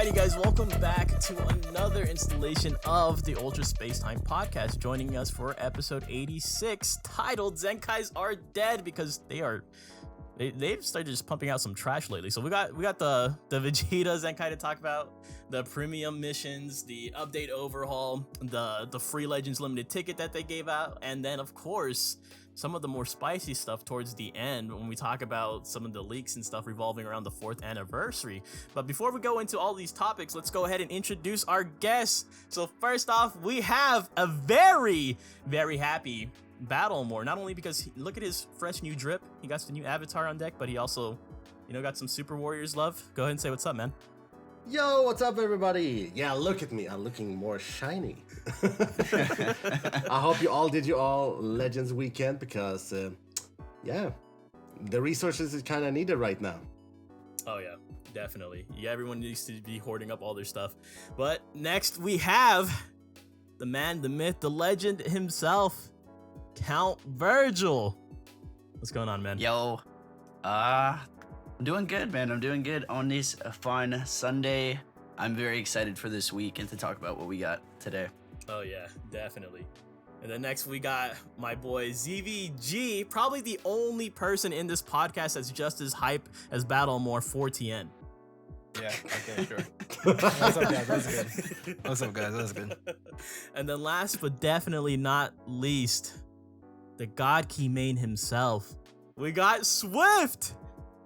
Alrighty, guys, welcome back to another installation of the Ultra Space Time podcast. Joining us for episode 86, titled "Zenkais Are Dead," because they've started just pumping out some trash lately. So we got the Vegeta Zenkai to talk about, the premium missions, the update overhaul, the free Legends limited ticket that they gave out, and then of course some of the more spicy stuff towards the end when we talk about some of the leaks and stuff revolving around the 4th anniversary. But before we go into all these topics, let's go ahead and introduce our guests. So first off, we have a very, very happy Battlemore, not only because look at his fresh new drip, he got the new avatar on deck, but he also, got some Super Warriors love. Go ahead and say what's up, man. Yo, what's up, everybody? Yeah, look at me. I'm looking more shiny. I hope you all did your Legends weekend because, the resources is kind of needed right now. Oh, yeah, definitely. Yeah, everyone needs to be hoarding up all their stuff. But next we have the man, the myth, the legend himself, Count Virgil. What's going on, man? Yo, I'm doing good, man. I'm doing good on this fine Sunday. I'm very excited for this week and to talk about what we got today. Oh yeah, definitely. And then next we got my boy ZVG, probably the only person in this podcast that's just as hype as Battlemore 4TN. Yeah, okay, sure. What's up, guys? That's good. What's up, guys? That's good. And then last but definitely not least, the God Key main himself. We got Swift!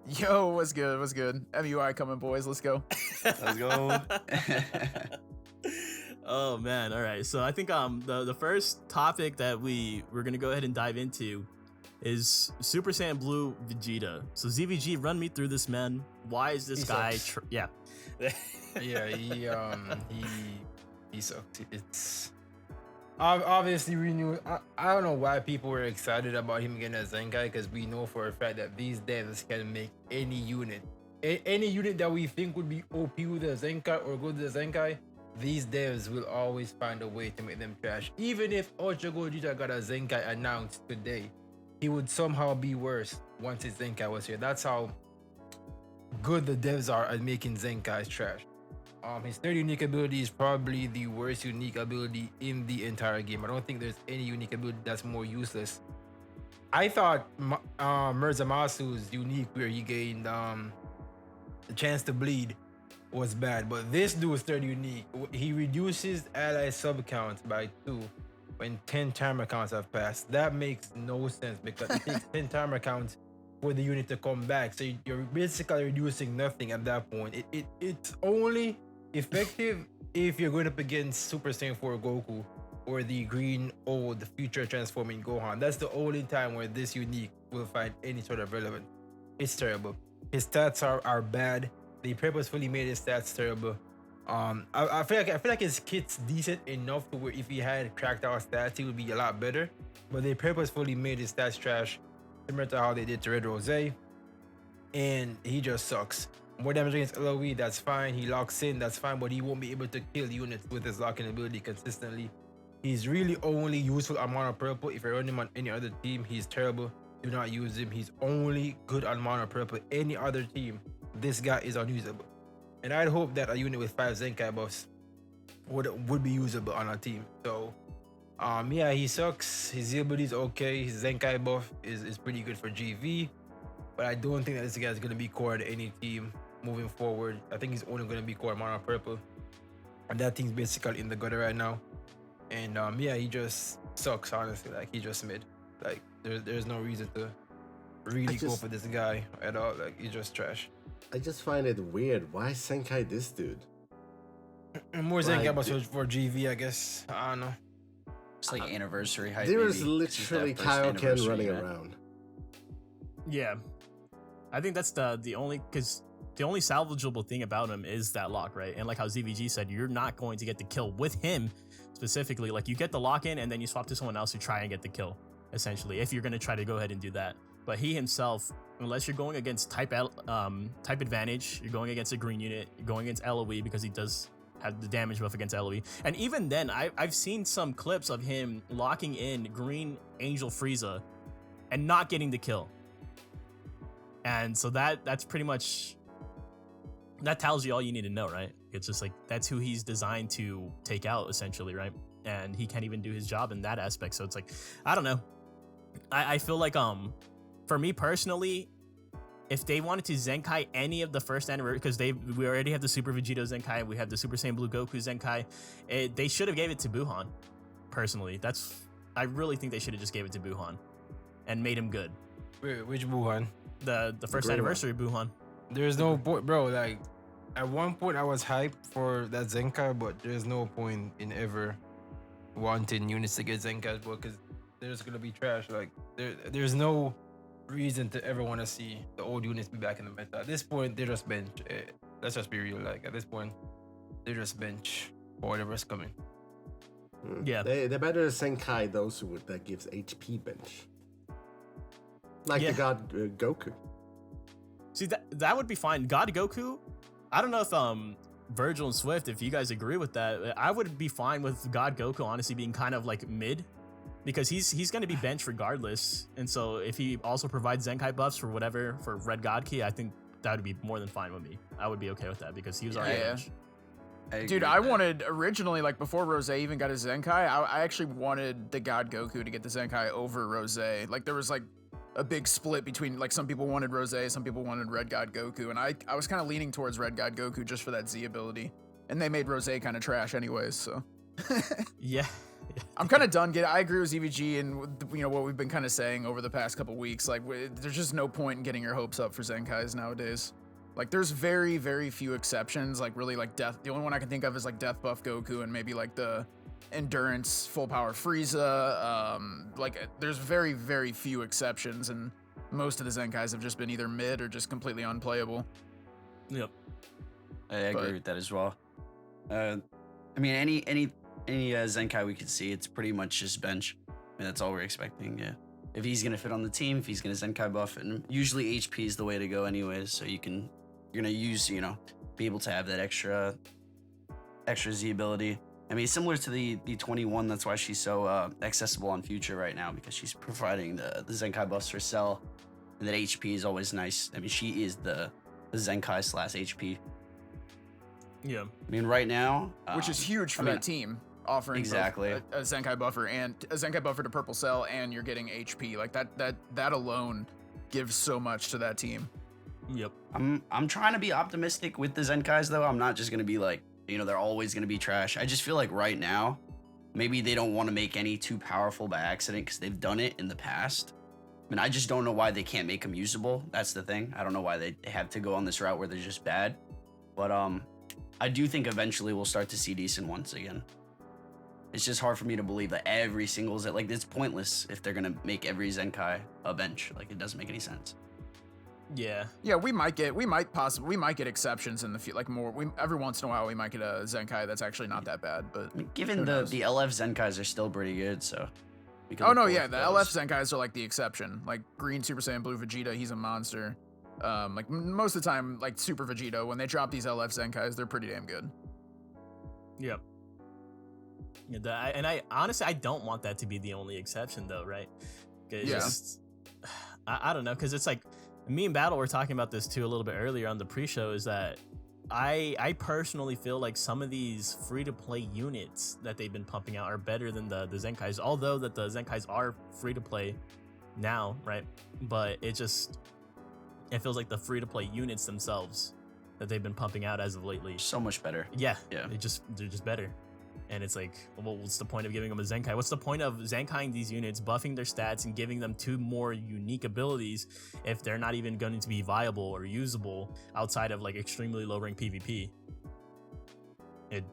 Yo, what's good? What's good? MUI coming, boys. Let's go. Let's go. Oh man, all right. So I think the first topic that we're gonna go ahead and dive into is Super Saiyan Blue Vegeta. So ZVG, run me through this, man. Why is this guy? Yeah, he sucks. It's obviously we knew. I don't know why people were excited about him getting a Zenkai, because we know for a fact that these devs can make any unit, any unit that we think would be OP with a Zenkai or good with a Zenkai. These devs will always find a way to make them trash. Even if Ultra Gogeta got a Zenkai announced today, he would somehow be worse once his Zenkai was here. That's how good the devs are at making Zenkais trash. His third unique ability is probably the worst unique ability in the entire game. I don't think there's any unique ability that's more useless. I thought Murzamasu's unique, where he gained the chance to bleed, was bad, but this dude's third unique, he reduces ally sub counts by 2 when 10 timer counts have passed. That makes no sense because it takes 10 timer counts for the unit to come back, so you're basically reducing nothing at that point. It's only effective if you're going up against Super Saiyan 4 Goku or the green old future transforming Gohan. That's the only time where this unique will find any sort of relevance. It's terrible. His stats are bad. They purposefully made his stats terrible. I feel like his kit's decent enough to where if he had cracked out stats, he would be a lot better. But they purposefully made his stats trash, similar to how they did to Red Rose. And he just sucks. More damage against LOE, that's fine. He locks in, that's fine, but he won't be able to kill units with his locking ability consistently. He's really only useful on Mono Purple. If you're running him on any other team, he's terrible. Do not use him. He's only good on Mono Purple. Any other team, this guy is unusable. And I'd hope that a unit with 5 Zenkai buffs would be usable on our team. So he sucks. His ability is okay. His Zenkai buff is pretty good for GV, but I don't think that this guy is going to be core to any team moving forward. I think he's only going to be core Mono Purple, and that team's basically in the gutter right now. And he just sucks, honestly. Like, he just mid. Like, there's no reason to really go for this guy at all. Like, he's just trash. I just find it weird. Why Zenkai this dude? More Zenkai buffs for GV, I guess. I don't know. It's like anniversary hype. There is literally Kaioken running around. Yeah, I think that's the only, because the only salvageable thing about him is that lock, right? And like how ZVG said, you're not going to get the kill with him specifically. Like, you get the lock in and then you swap to someone else to try and get the kill, essentially, if you're going to try to go ahead and do that. But he himself, unless you're going against type advantage, you're going against a green unit, you're going against LOE because he does have the damage buff against LOE. And even then, I've seen some clips of him locking in green Angel Frieza and not getting the kill. And so that's pretty much that tells you all you need to know, right? It's just like that's who he's designed to take out, essentially, right? And he can't even do his job in that aspect. So it's like, I don't know. I feel like for me personally, if they wanted to Zenkai any of the first anniversary, because we already have the Super Vegito Zenkai, we have the Super Saiyan Blue Goku Zenkai, they should have gave it to Buhan. Personally, I really think they should have just gave it to Buhan and made him good. Wait, which Wuhan? The first anniversary Buhan. There's no point, bro. Like, at one point I was hyped for that Zenkai, but there's no point in ever wanting units to get Zenkais, bro, because they're just gonna be trash. Like, there's no reason to ever want to see the old units be back in the meta. At this point, they're just bench. Let's just be real. Like, at this point, they're just bench for whatever's coming. Yeah, they better Zenkai those that gives HP bench, like the God Goku. See, that would be fine. God Goku, I don't know if Virgil and Swift, if you guys agree with that, I would be fine with God Goku honestly being kind of like mid, because he's going to be benched regardless. And so if he also provides Zenkai buffs for whatever for Red God Key, I think that would be more than fine with me. I would be okay with that because he was already benched. Dude, I wanted originally, like before Rose even got his Zenkai, I actually wanted the God Goku to get the Zenkai over Rose. Like there was like a big split between, like, some people wanted Rose, some people wanted Red God Goku, and I was kind of leaning towards Red God Goku just for that Z ability. And they made Rose kind of trash anyways, so. Yeah. I'm kind of done I agree with ZVG and, you know, what we've been kind of saying over the past couple weeks. Like, there's just no point in getting your hopes up for Zenkais nowadays. Like, there's very, very few exceptions. Like, really, like, Death. The only one I can think of is, like, Death Buff Goku and maybe, like, the Endurance Full Power Frieza. Like, there's very, very few exceptions, and most of the Zenkais have just been either mid or just completely unplayable. Yep. I agree with that as well. I mean, any Zenkai we could see, it's pretty much just bench. I mean, that's all we're expecting, yeah. If he's going to fit on the team, if he's going to Zenkai buff, and usually HP is the way to go anyways, so you're going to use, you know, be able to have that extra Z ability. I mean, similar to the 21, that's why she's so accessible on Future right now, because she's providing the Zenkai buffs for Cell, and that HP is always nice. I mean, she is the Zenkai / HP. Yeah. I mean, right now... Which is huge for that team, offering exactly a Zenkai buffer and a Zenkai buffer to Purple Cell, and you're getting HP. Like, that alone gives so much to that team. Yep. I'm trying to be optimistic with the Zenkais, though. I'm not just going to be like, you know, they're always going to be trash. I just feel like right now, maybe they don't want to make any too powerful by accident because they've done it in the past. I mean, I just don't know why they can't make them usable. That's the thing. I don't know why they have to go on this route where they're just bad. But I do think eventually we'll start to see decent ones again. It's just hard for me to believe that every single like, it's pointless if they're gonna make every Zenkai a bench. Like, it doesn't make any sense. Yeah. Yeah, we might get exceptions in the future. Like, every once in a while we might get a Zenkai that's actually not that bad. But I mean, given the LF Zenkais are still pretty good, so. Oh no, yeah, the LF Zenkais are like the exception. Like Green Super Saiyan Blue Vegeta, he's a monster. Like most of the time, like Super Vegeta, when they drop these LF Zenkais, they're pretty damn good. Yep. Yeah, and I honestly, I don't want that to be the only exception, though, right? Yeah. I don't know, because it's like, me and Battle were talking about this too a little bit earlier on the pre-show, is that I personally feel like some of these free-to-play units that they've been pumping out are better than the Zenkais, although that the Zenkais are free-to-play now, right? But it feels like the free-to-play units themselves that they've been pumping out as of lately. So much better. Yeah. Yeah. They're just better. And it's like, well, what's the point of giving them a Zenkai? What's the point of Zenkaiing these units, buffing their stats, and giving them 2 more unique abilities if they're not even going to be viable or usable outside of like extremely low rank PvP? It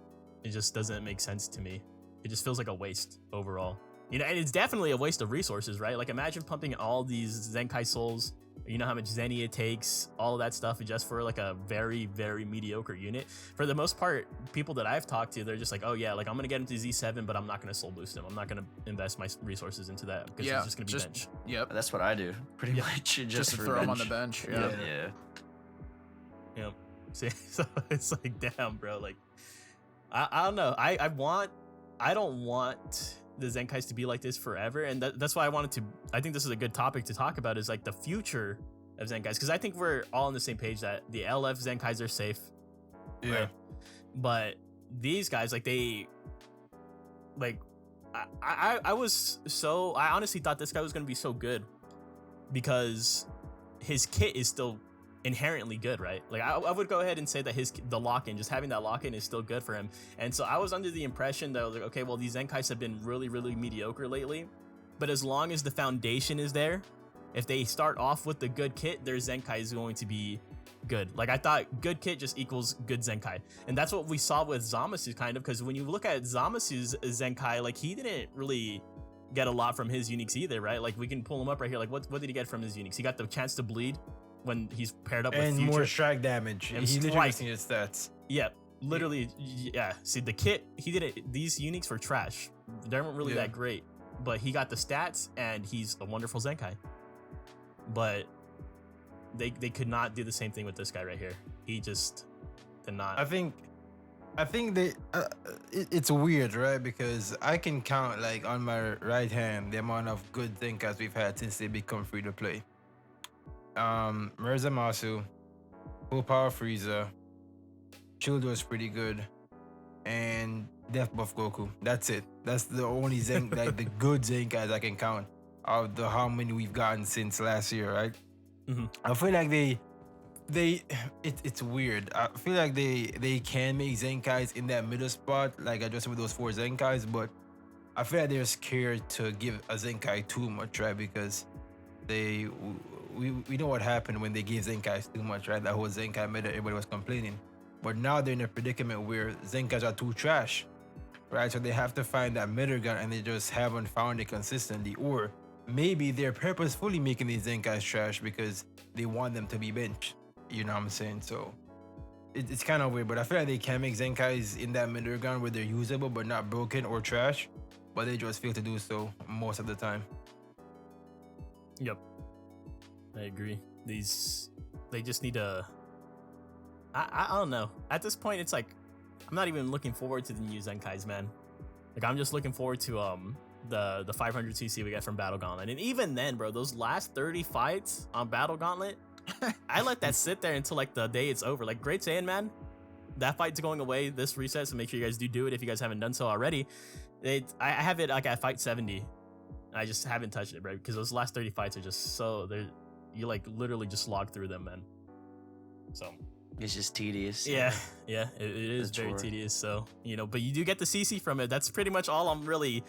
just doesn't make sense to me. It just feels like a waste overall. You know, and it's definitely a waste of resources, right? Like, imagine pumping all these Zenkai souls. You know how much Zenny it takes, all of that stuff, just for like a very, very mediocre unit. For the most part, people that I've talked to, they're just like, oh yeah, like I'm gonna get him to Z7, but I'm not gonna soul boost him. I'm not gonna invest my resources into that because he's just gonna be bench. Yep. That's what I do, pretty much. Just to for throw bench. him on the bench. Yeah. Yep. See, so it's like, damn, bro. Like, I don't know. I don't want the Zenkais to be like this forever, and that's why I think this is a good topic to talk about, is like the future of Zenkais, because I think we're all on the same page that the LF Zenkais are safe. Yeah. Right? But these guys, like I honestly thought this guy was gonna be so good because his kit is still inherently good, right? Like I would go ahead and say that the lock-in, just having that lock-in is still good for him. And so I was under the impression that I was like, okay, well, these Zenkais have been really, really mediocre lately. But as long as the foundation is there, if they start off with the good kit, their Zenkai is going to be good. Like I thought good kit just equals good Zenkai. And that's what we saw with Zamasu kind of, because when you look at Zamasu's Zenkai, like he didn't really get a lot from his uniques either, right? Like we can pull him up right here. Like what did he get from his uniques? He got the chance to bleed when he's paired up with And Future. more strike damage. And He literally strike. seen his stats. Yeah, literally, yeah. See, the kit, he did it. These uniques were trash. They weren't really Yeah. that great, but he got the stats, and he's a wonderful Zenkai. But they could not do the same thing with this guy right here. He just did not. I think they it's weird, right? Because I can count like on my right hand the amount of good Zenkas we've had since they become free to play. Mirza Masu, Full Power Frieza, Shield was pretty good, and Death Buff Goku. That's it. That's the only like the good Zenkas I can count of the how many we've gotten since last year, right? Mhm. I feel like it's weird. I feel like they can make Zenkais in that middle spot, like adjusting with those 4 Zenkais, but I feel like they're scared to give a Zenkai too much, right? Because we know what happened when they gave Zenkais too much, right? That whole Zenkai meta, everybody was complaining. But now they're in a predicament where Zenkais are too trash, right? So they have to find that middle ground, and they just haven't found it consistently. Or maybe they're purposefully making these Zenkais trash because they want them to be benched. You know what I'm saying? So it's kind of weird, but I feel like they can make Zenkais in that middle ground where they're usable but not broken or trash, but they just fail to do so most of the time. Yep, I agree. They just need to. I don't know. At this point, it's like I'm not even looking forward to the new Zenkais, man. Like I'm just looking forward to the 500cc we get from Battle Gauntlet, and even then, bro, those last 30 fights on Battle Gauntlet, I let that sit there until like the day it's over. Like Great Saiyan, that fight's going away this reset, so make sure you guys do it if you guys haven't done so already. I have it like at fight 70. I just haven't touched it, bro, because those last 30 fights are just so you like literally just slog through them, man. So It's just tedious. yeah, it is very Sure. tedious. So but you do get the CC from it. That's pretty much all I'm really.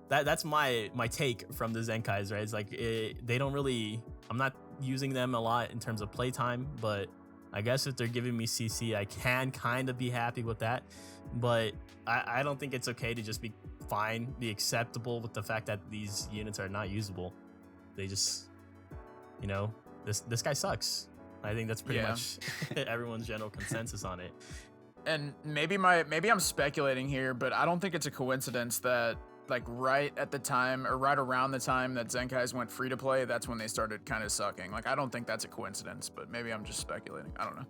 That's my take from the Zenkais, right? It's like they don't really. I'm not using them a lot in terms of playtime, but I guess if they're giving me CC, I can kind of be happy with that. But I don't think it's okay to just be acceptable with the fact that these units are not usable. They just, this guy sucks. I think that's pretty much everyone's general consensus on it. And maybe I'm speculating here, but I don't think it's a coincidence that like right at the time or right around the time that Zenkais went free to play, that's when they started kind of sucking. Like I don't think that's a coincidence, but maybe I'm just speculating. I don't know.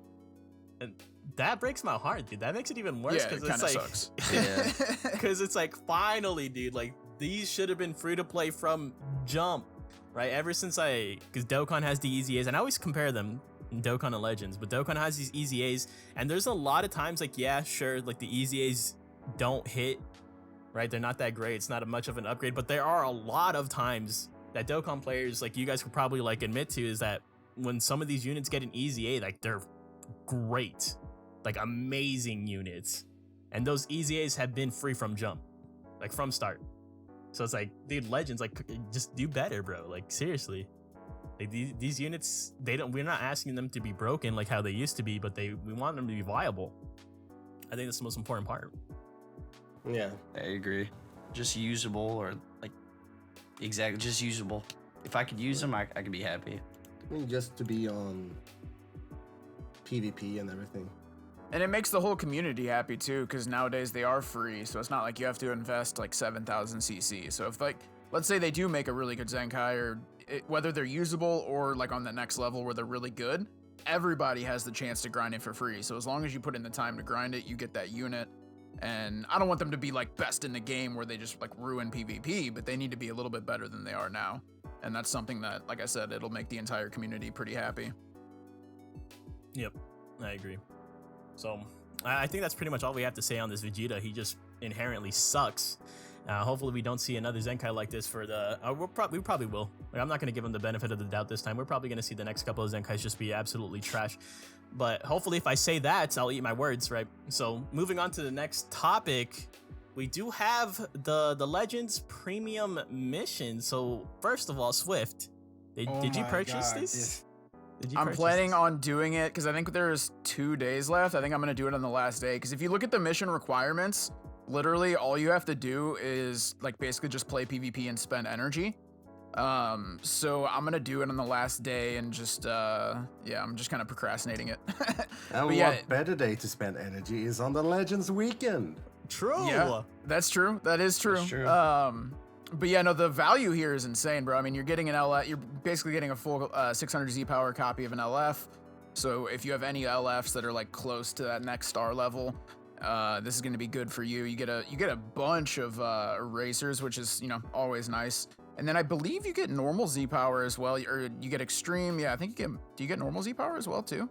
And that breaks my heart, dude. That makes it even worse Yeah, it because kind of it's sucks. Yeah. because it's like finally, dude. Like these should have been free to play from jump, right? Ever since because Dokkan has the easy A's, and I always compare them. Dokkan and Legends, but Dokkan has these easy A's, and there's a lot of times like like the easy A's don't hit, right? They're not that great. It's not much of an upgrade, but there are a lot of times that Dokkan players, like you guys could probably like admit to, is that when some of these units get an easy A, like they're great, like amazing units, and those easy A's have been free from jump, like from start. So it's like, dude, Legends, like just do better, bro. Like seriously. Like these units, we're not asking them to be broken like how they used to be, but we want them to be viable. I think that's the most important part. Yeah. I agree. Just usable, or like exactly just usable. If I could use them, I could be happy. I mean, just to be on PvP and everything. And it makes the whole community happy too, because nowadays they are free, so it's not like you have to invest like 7,000 CC. So if like, let's say they do make a really good Zenkai, or whether they're usable or like on the next level where they're really good, everybody has the chance to grind it for free. So as long as you put in the time to grind it, you get that unit. And I don't want them to be like best in the game where they just like ruin PvP, but they need to be a little bit better than they are now. And that's something that, like I said, it'll make the entire community pretty happy. Yep, I agree. So I think that's pretty much all we have to say on this Vegeta. He just inherently sucks. Hopefully we don't see another Zenkai like this for the... we probably will. Like, I'm not going to give him the benefit of the doubt this time. We're probably going to see the next couple of Zenkais just be absolutely trash. But hopefully if I say that, I'll eat my words, right? So moving on to the next topic, we do have the Legends Premium Mission. So first of all, Swift, did you purchase this? I'm planning on doing it because I think there's 2 days left. I think I'm going to do it on the last day. Because if you look at the mission requirements, literally all you have to do is like basically just play PvP and spend energy. So I'm going to do it on the last day and just, yeah, I'm just kind of procrastinating it. And what better day to spend energy is on the Legends weekend. True. Yeah, that's true. That is true. That's true. But yeah, no, the value here is insane, bro. I mean, you're getting an LF, you're basically getting a full 600 Z power copy of an LF. So if you have any LFs that are like close to that next star level, this is going to be good for you. You get a bunch of erasers, which is, you know, always nice. And then I believe you get normal Z power as well, or you get extreme. Yeah, I think do you get normal Z power as well too?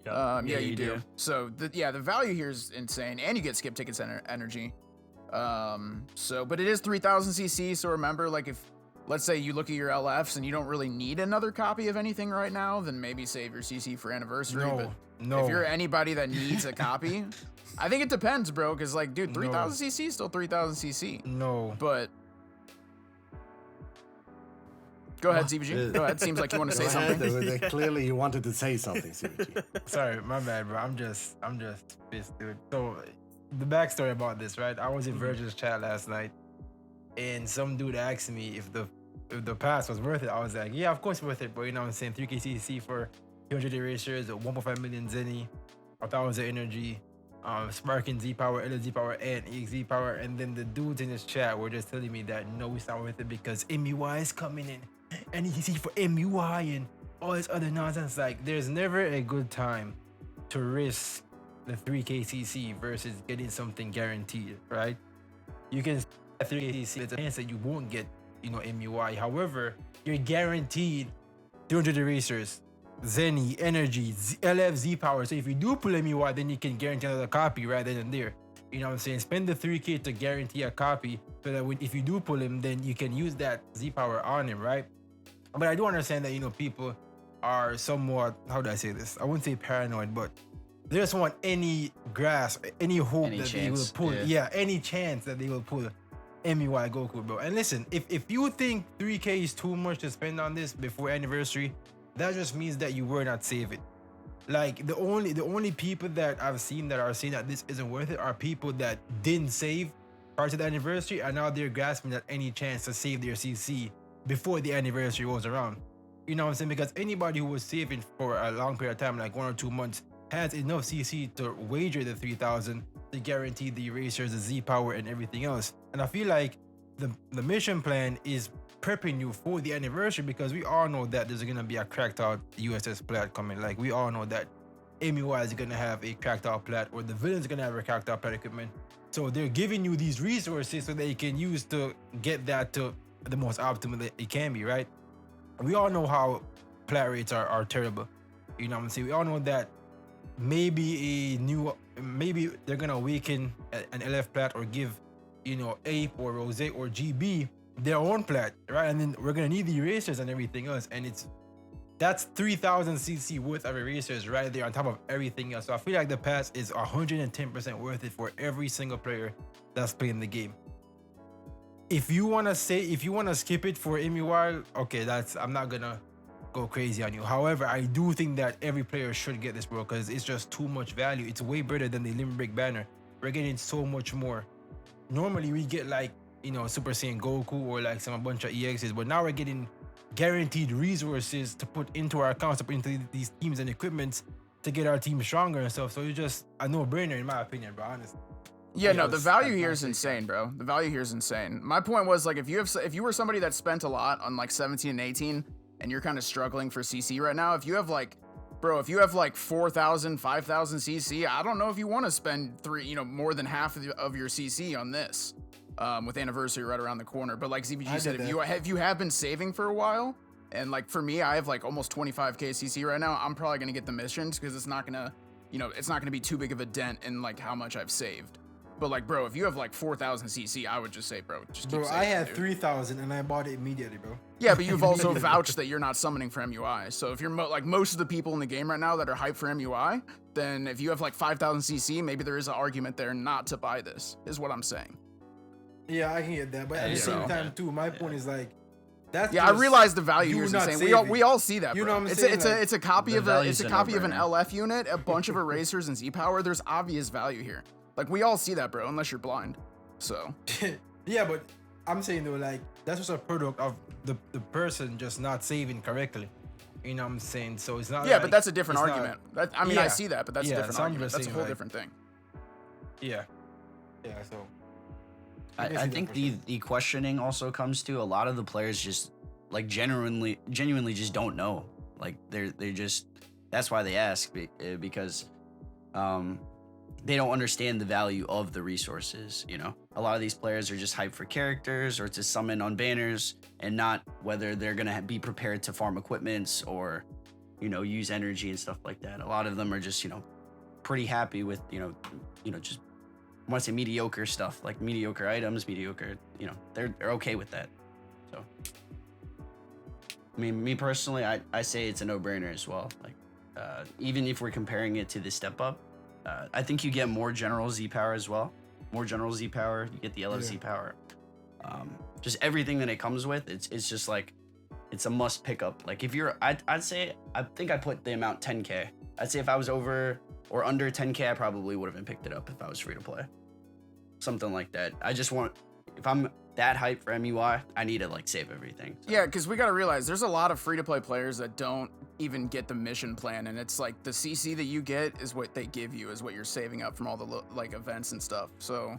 Yeah, yeah, you do. So the value here is insane, and you get skip tickets energy. But it is 3000 CC. So remember, like, if let's say you look at your LFs and you don't really need another copy of anything right now, then maybe save your CC for anniversary. No. If you're anybody that needs a copy, I think it depends, bro. Because like, dude, 3000 CC is still 3000 CC. No. But go ahead, CBG. Go ahead. Seems like you want to say something. Clearly, you wanted to say something, CBG. Sorry, my bad, bro. I'm just pissed, dude. So the backstory about this, right? I was in Virgil's chat last night, and some dude asked me if the pass was worth it. I was like, yeah, of course worth it, but you know what I'm saying, 3k CC for 200 erasures, 1.5 million Zenny, 1,000 energy, sparking Z power, LZ power, and EXZ power. And then the dudes in this chat were just telling me that no, it's not worth it because MUI is coming in, and EXZ for MUI and all this other nonsense. Like, there's never a good time to risk the 3k CC versus getting something guaranteed, right? You can 3k CC, it's a chance that you won't get, you know, MUI. However, you're guaranteed 200 erasers, Zenny, energy, LF, Z power. So if you do pull MUI, then you can guarantee another copy right then and there. You know what I'm saying? Spend the 3k to guarantee a copy so that if you do pull him, then you can use that Z power on him, right? But I do understand that, you know, people are somewhat, how do I say this? I wouldn't say paranoid, but they just want any grasp, any hope that they will pull. Yeah, any chance that they will pull MUI Goku, bro. And listen, if you think 3k is too much to spend on this before anniversary, that just means that you were not saving. Like, the only people that I've seen that are saying that this isn't worth it are people that didn't save prior to the anniversary, and now they're grasping at any chance to save their CC before the anniversary rolls around. You know what I'm saying? Because anybody who was saving for a long period of time, like 1 or 2 months, has enough CC to wager the 3000 to guarantee the erasers, the Z power, and everything else. And I feel like the mission plan is prepping you for the anniversary, because we all know that there's gonna be a cracked out USS plat coming. Like, we all know that MUI is gonna have a cracked out plat, or the villain's gonna have a cracked out plat equipment. So they're giving you these resources so that you can use to get that to the most optimal that it can be, right? We all know how plat rates are terrible. You know what I'm saying? We all know that maybe they're gonna awaken an LF plat or give, you know, Ape or Rose or GB their own plat, right? And then we're gonna need the erasers and everything else, and that's 3000 CC worth of erasers right there on top of everything else. So I feel like the pass is 110% worth it for every single player that's playing the game. If you wanna skip it for MUI, okay, I'm not gonna go crazy on you. However, I do think that every player should get this, bro, because it's just too much value. It's way better than the Limerick banner. We're getting so much more. Normally we get, like, you know, Super Saiyan Goku or like a bunch of EXs, but now we're getting guaranteed resources to put into our accounts, to put into these teams and equipments to get our team stronger and stuff. So it's just a no-brainer in my opinion, bro, honestly. Yeah, no, the value here is insane, bro. The value here is insane. My point was, like, if you were somebody that spent a lot on like 17 and 18 and you're kind of struggling for CC right now, if you have like 4,000, 5,000 CC, I don't know if you want to spend more than half of your CC on this. With anniversary right around the corner. But like ZBG said, if you have been saving for a while, and like for me, I have like almost 25k CC right now, I'm probably gonna get the missions because it's not gonna you know, it's not going to be too big of a dent in like how much I've saved. But like, bro, if you have like 4,000 CC, I would just say, bro, just keep Bro, saving I it, had dude. 3,000 and I bought it immediately, bro. Yeah, but you've also vouched that you're not summoning for MUI. So if you're like most of the people in the game right now that are hyped for MUI, then if you have like 5,000 CC, maybe there is an argument there not to buy this, is what I'm saying. Yeah, I can get that. But at the same time, too, my point is like, that's I realize the value here is not insane. We all see that, bro. You know what I'm it's saying? it's a copy of value's a an no-brainer. LF unit, a bunch of erasers and Z power. There's obvious value here. Like we all see that, bro, unless you're blind. So Yeah, but I'm saying though, like, that's just a product of the person just not saving correctly. You know what I'm saying? So it's not. yeah, like, but that's a different it's not- argument. I Yeah. see that, but that's a Yeah, different so I'm argument. just That's a saying, whole like- different thing. Yeah. Yeah. So. I think the questioning also comes to a lot of the players just like genuinely just don't know. Like they're just, that's why they ask, because they don't understand the value of the resources. You know, a lot of these players are just hyped for characters or to summon on banners, and not whether they're gonna be prepared to farm equipments or, you know, use energy and stuff like that. A lot of them are just, you know, pretty happy with, you know, just, I want to say mediocre stuff, like mediocre items, mediocre, you know, they're okay with that. So, I mean, me personally, I say it's a no-brainer as well. Like, even if we're comparing it to the step up, I think you get more general Z power as well. More general Z power, you get the LFZ power. Just everything that it comes with, it's just like, it's a must pick up. Like if you're, I'd say, I think I put the amount 10K. I'd say if I was over or under 10K, I probably would have been picked it up if I was free to play. Something like that. I just want, if I'm that hyped for MUI, I need to like save everything. So. Yeah, because we got to realize there's a lot of free-to-play players that don't even get the mission plan, and it's like the CC that you get is what they give you, is what you're saving up from all the like events and stuff. So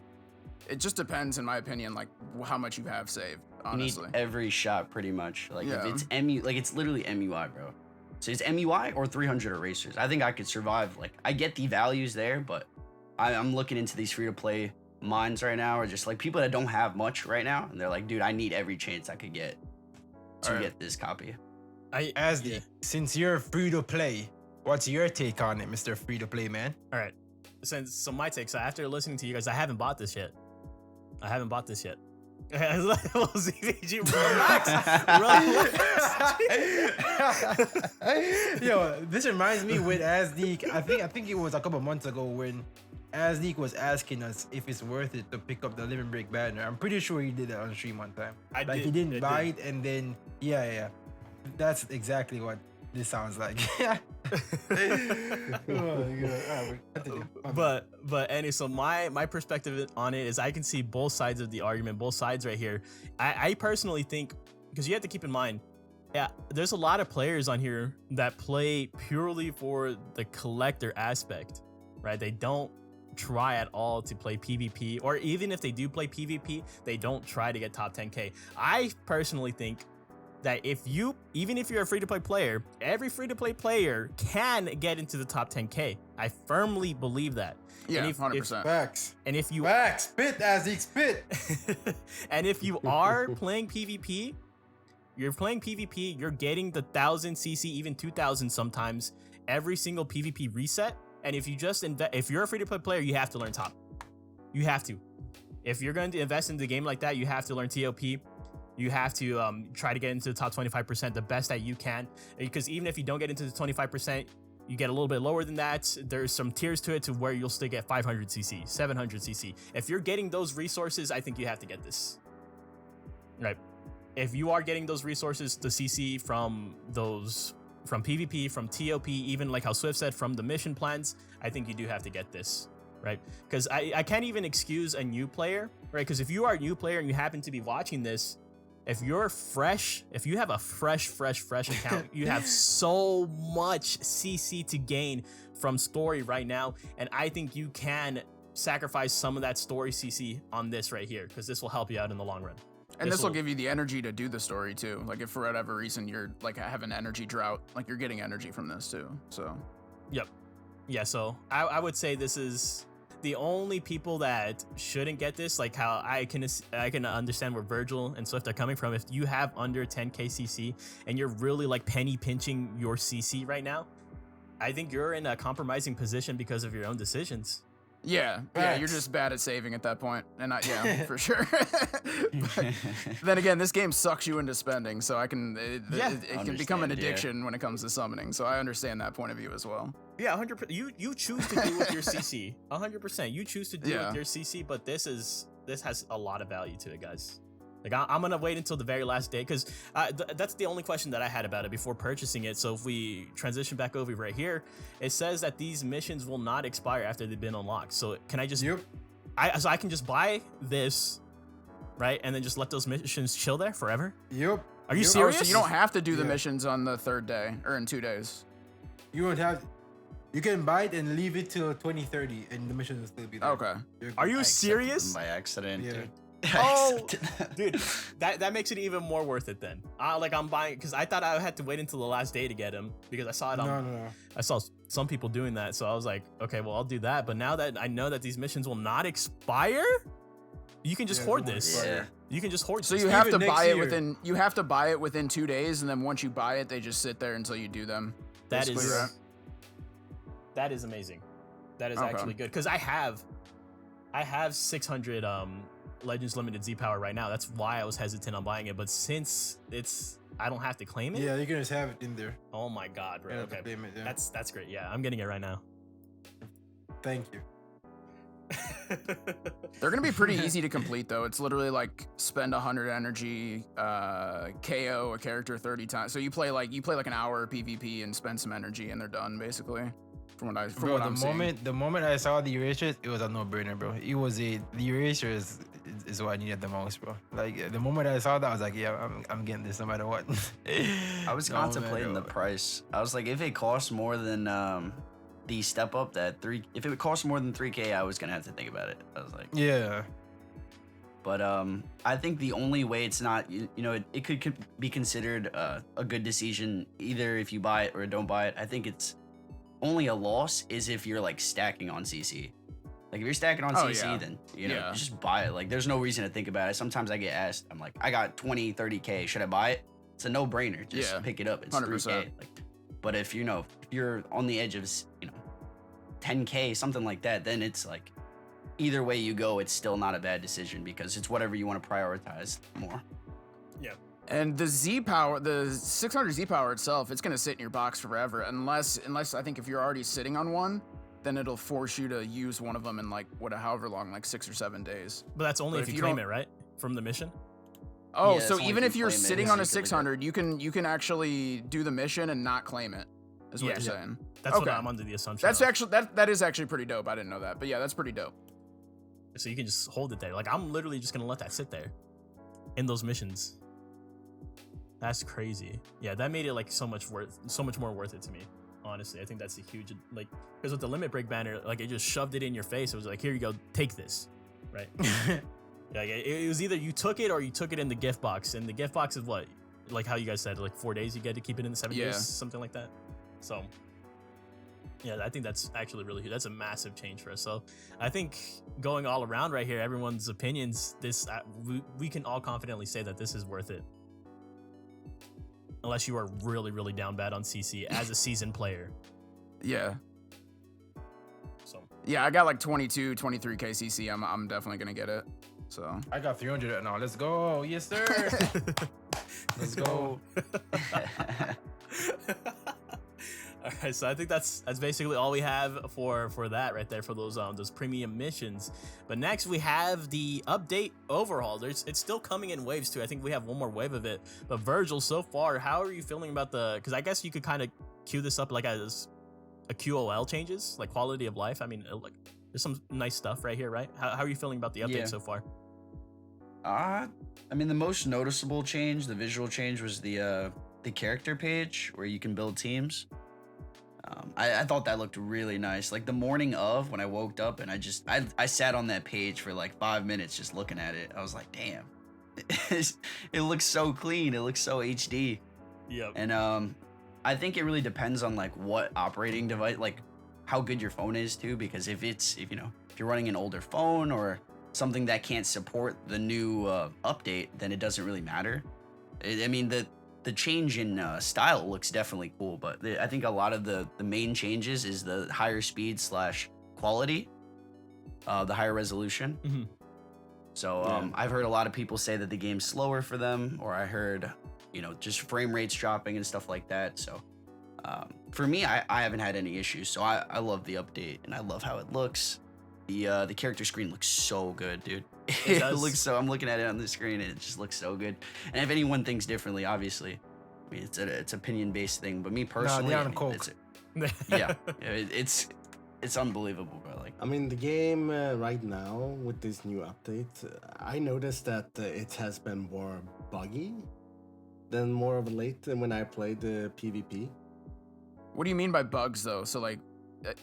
it just depends, in my opinion, like how much you have saved. Honestly, You need every shot pretty much. Like Yeah. if it's like it's literally MUI, bro. So it's MUI or 300 erasers. I think I could survive. Like I get the values there, but I'm looking into these free-to-play minds right now, or just like people that don't have much right now, and they're like, dude, I need every chance I could get to get this copy. Since you're free to play, what's your take on it, Mr. Free to Play man? All right. So my take. So after listening to you guys, I haven't bought this yet. Well, ZVG, relax. Yo, this reminds me with Azdeek. I think it was a couple months ago when Azdeek was asking us if it's worth it to pick up the Living Break banner. I'm pretty sure he did that on stream one time. He didn't buy it, and then yeah. That's exactly what this sounds like. Oh my God. But anyway, so my perspective on it is I can see both sides of the argument, both sides right here. I personally think, because you have to keep in mind, yeah, there's a lot of players on here that play purely for the collector aspect, right? They don't try at all to play PvP, or even if they do play PvP, they don't try to get top 10K. I personally think that even if you're a free-to-play player, every free-to-play player can get into the top 10K. I firmly believe that. yeah, And if- 100%. Facts. And if you Facts. Spit, Azdeek, spit. and if you are playing PvP, you're getting the 1,000 CC, even 2,000 sometimes, every single PvP reset. And if you just if you're a free-to-play player, you have to learn top. You have to. If you're going to invest in the game like that, you have to learn TOP. You have to try to get into the top 25% the best that you can, because even if you don't get into the 25%, you get a little bit lower than that. There's some tiers to it to where you'll still get 500 CC, 700 CC. If you're getting those resources, I think you have to get this. Right. If you are getting those resources, the CC from PvP, from TOP, even like how Swift said, from the mission plans, I think you do have to get this. Right? Because I can't even excuse a new player, right? Because if you are a new player and you happen to be watching this, if you're fresh, if you have a fresh account, you have so much CC to gain from story right now. And I think you can sacrifice some of that story CC on this right here, because this will help you out in the long run. And this will give you the energy to do the story too. Like if for whatever reason you're like have an energy drought, like you're getting energy from this too. So Yep. Yeah, so I would say this is the only people that shouldn't get this, like how I can understand where Virgil and Swift are coming from. If you have under 10K CC and you're really like penny pinching your CC right now, I think you're in a compromising position because of your own decisions. Yeah, you're just bad at saving at that point, and for sure. But then again, this game sucks you into spending, so it can become an addiction when it comes to summoning. So I understand that point of view as well. Yeah, 100%. You choose to do with your CC, 100%. You choose to do with your CC, but this has a lot of value to it, guys. Like I'm gonna wait until the very last day because that's the only question that I had about it before purchasing it. So if we transition back over right here, it says that these missions will not expire after they've been unlocked. So can I just? Yep. I can just buy this, right, and then just let those missions chill there forever. Yep. Are you Oh, serious? so you don't have to do the missions on the 3rd day or in 2 days. You won't have. You can buy it and leave it till 2030, and the mission will still be there. Okay. Are you serious? By accident, Yeah. dude. Oh, dude, that makes it even more worth it then. I'm buying because I thought I had to wait until the last day to get him because I saw it on. No. I saw some people doing that, so I was like, okay, well I'll do that. But now that I know that these missions will not expire, you can just hoard this. Yeah. You can just hoard. So this. you have to Even next buy it year. within. You have to buy it within 2 days, and then once you buy it, they just sit there until you do them. That Basically, is right? that is amazing. That is Okay. actually good because I have 600 Legends Limited Z Power right now. That's why I was hesitant on buying it. But since I don't have to claim it. Yeah, you can just have it in there. Oh my god, bro. You don't have Okay. to claim it, yeah. That's great. Yeah, I'm getting it right now. Thank you. They're gonna be pretty easy to complete though. It's literally like spend 100 energy, KO a character 30 times. So you play like an hour PvP and spend some energy, and they're done basically. From what I'm seeing. The moment I saw the erasures, it was a no-brainer, bro. The erasures is what I needed the most, bro. Like the moment I saw that, I was like, yeah, I'm getting this no matter what. I was No contemplating matter the what. price. I was like, if it costs more than the step up if it costs more than 3K, I was gonna have to think about it. I was like, Yeah. but I think the only way it's not, it could be considered a good decision either if you buy it or don't buy it. I think it's only a loss is if you're like stacking on CC. Like if you're stacking on CC, yeah. then Yeah. you just buy it. Like there's no reason to think about it. Sometimes I get asked, I'm like, I got 20, 30K, should I buy it? It's a no-brainer. Just pick it up. It's 100%. 3K. But if you're on the edge of 10K, something like that, then it's like either way you go, it's still not a bad decision because it's whatever you want to prioritize more. And the Z power, the 600 Z power itself, it's gonna sit in your box forever, unless I think if you're already sitting on one, then it'll force you to use one of them in like however long, like 6 or 7 days. But that's only But if if you you claim don't- it, right? From the mission. Oh, Yeah, so it's only even if if you you're claim it, sitting yeah, on a secretly. 600, you can actually do the mission and not claim it. Is what Yeah. you're saying? That's what Okay. I'm under the assumption. That's of. actually that is actually pretty dope. I didn't know that, but yeah, that's pretty dope. So you can just hold it there. Like I'm literally just gonna let that sit there in those missions. That's crazy. Yeah, that made it like so much more worth it to me. Honestly, I think that's a huge because with the limit break banner, like it just shoved it in your face. It was like, here you go, take this, right? Like it was either you took it or you took it in the gift box, and the gift box is what, like how you guys said, like 4 days you get to keep it in the 7 Yeah. days, something like that. So yeah, I think that's actually really huge. That's a massive change for us. So I think going all around right here, everyone's opinions, we can all confidently say that this is worth it. Unless you are really, really down bad on CC as a seasoned player. Yeah. So Yeah, I got like 22, 23K CC. I'm definitely gonna get it. So I got 300 right now. Let's go. Yes, sir. Let's go. all right, so I think that's basically all we have for that right there, for those premium missions. But next we have the update overhaul. It's still coming in waves too. I think we have one more wave of it. But Virgil, so far, how are you feeling about because I guess you could kind of queue this up like as a QOL changes, like quality of life. I mean, like there's some nice stuff right here, right? How are you feeling about the update Yeah. so far? I mean, the most noticeable change, the visual change, was the character page where you can build teams. I thought that looked really nice. Like the morning of, when I woke up and I sat on that page for like 5 minutes just looking at it. I was like, damn, it looks so clean. It looks so HD. Yep. And I think it really depends on like what operating device, like how good your phone is too. Because if you're running an older phone or something that can't support the new update, then it doesn't really matter. I mean, the change in style looks definitely cool, but I think a lot of the main changes is the higher speed / quality, the higher resolution. Mm-hmm. So I've heard a lot of people say that the game's slower for them, or I heard, just frame rates dropping and stuff like that. So for me, I haven't had any issues. So I love the update and I love how it looks. The character screen looks so good, dude. It looks so. I'm looking at it on the screen and it just looks so good. And if anyone thinks differently, obviously, I mean it's opinion based thing. But me personally, it's unbelievable, bro. Like, I mean, the game right now with this new update, I noticed that it has been more buggy than more of late than when I played the PvP. What do you mean by bugs, though? So, like,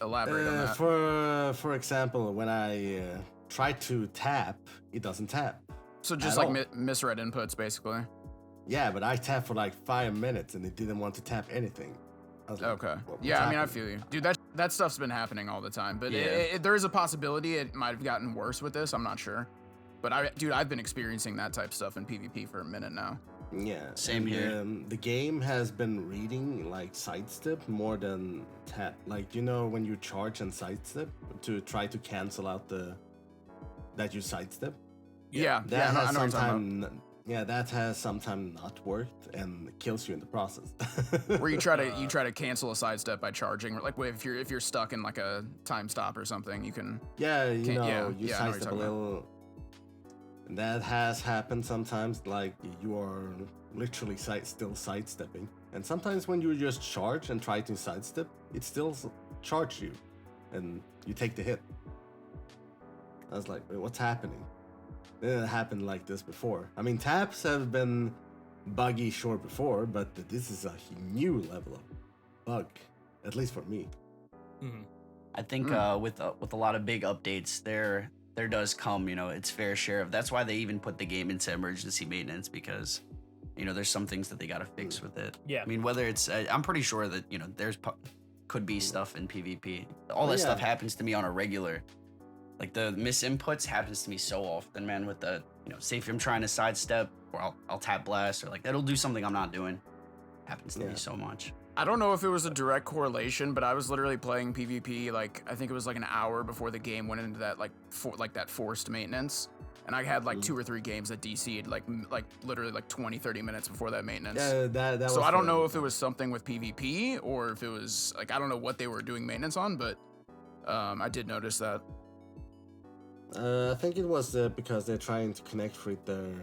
elaborate on that. For example, when I try to tap, it doesn't tap. So just like misread inputs, basically. Yeah, but I tapped for like 5 minutes and it didn't want to tap anything. I was like, Okay. what's Yeah, I mean, I happening? feel you. Dude, that stuff's been happening all the time. But Yeah. there is a possibility it might have gotten worse with this. I'm not sure. But I've been experiencing that type of stuff in PvP for a minute now. Yeah, Same and, here. The game has been reading like sidestep more than tap. Like, when you charge and sidestep to try to cancel out that you sidestep. Yeah, That I know has what you're talking about. that has sometimes not worked and kills you in the process. Where you try to cancel a sidestep by charging, like if you're stuck in like a time stop or something, you can. Yeah, I know what you you're sidestep a talking about. little. That has happened sometimes, like you are literally still sidestepping. And sometimes when you just charge and try to sidestep, it still charges you. And you take the hit. I was like, wait, what's happening? It didn't happen like this before. I mean, taps have been buggy sure before, but this is a new level of bug. At least for me. Mm-hmm. I think with a lot of big updates, there does come, its fair share of. That's why they even put the game into emergency maintenance, because there's some things that they got to fix with it. Yeah. I mean, whether it's I'm pretty sure that there's could be stuff in PvP. All that stuff happens to me on a regular. Like the misinputs happens to me so often, man. With the say if I'm trying to sidestep, or I'll tap blast, or like that'll do something I'm not doing. Happens to me so much. I don't know if it was a direct correlation, but I was literally playing PvP like I think it was like an hour before the game went into that that forced maintenance, and I had like 2 or 3 games that DC'd like literally like 20-30 minutes before that maintenance. Yeah, that So was I don't know if it was something with PvP or if it was like I don't know what they were doing maintenance on, but I did notice that. I think it was because they're trying to connect with the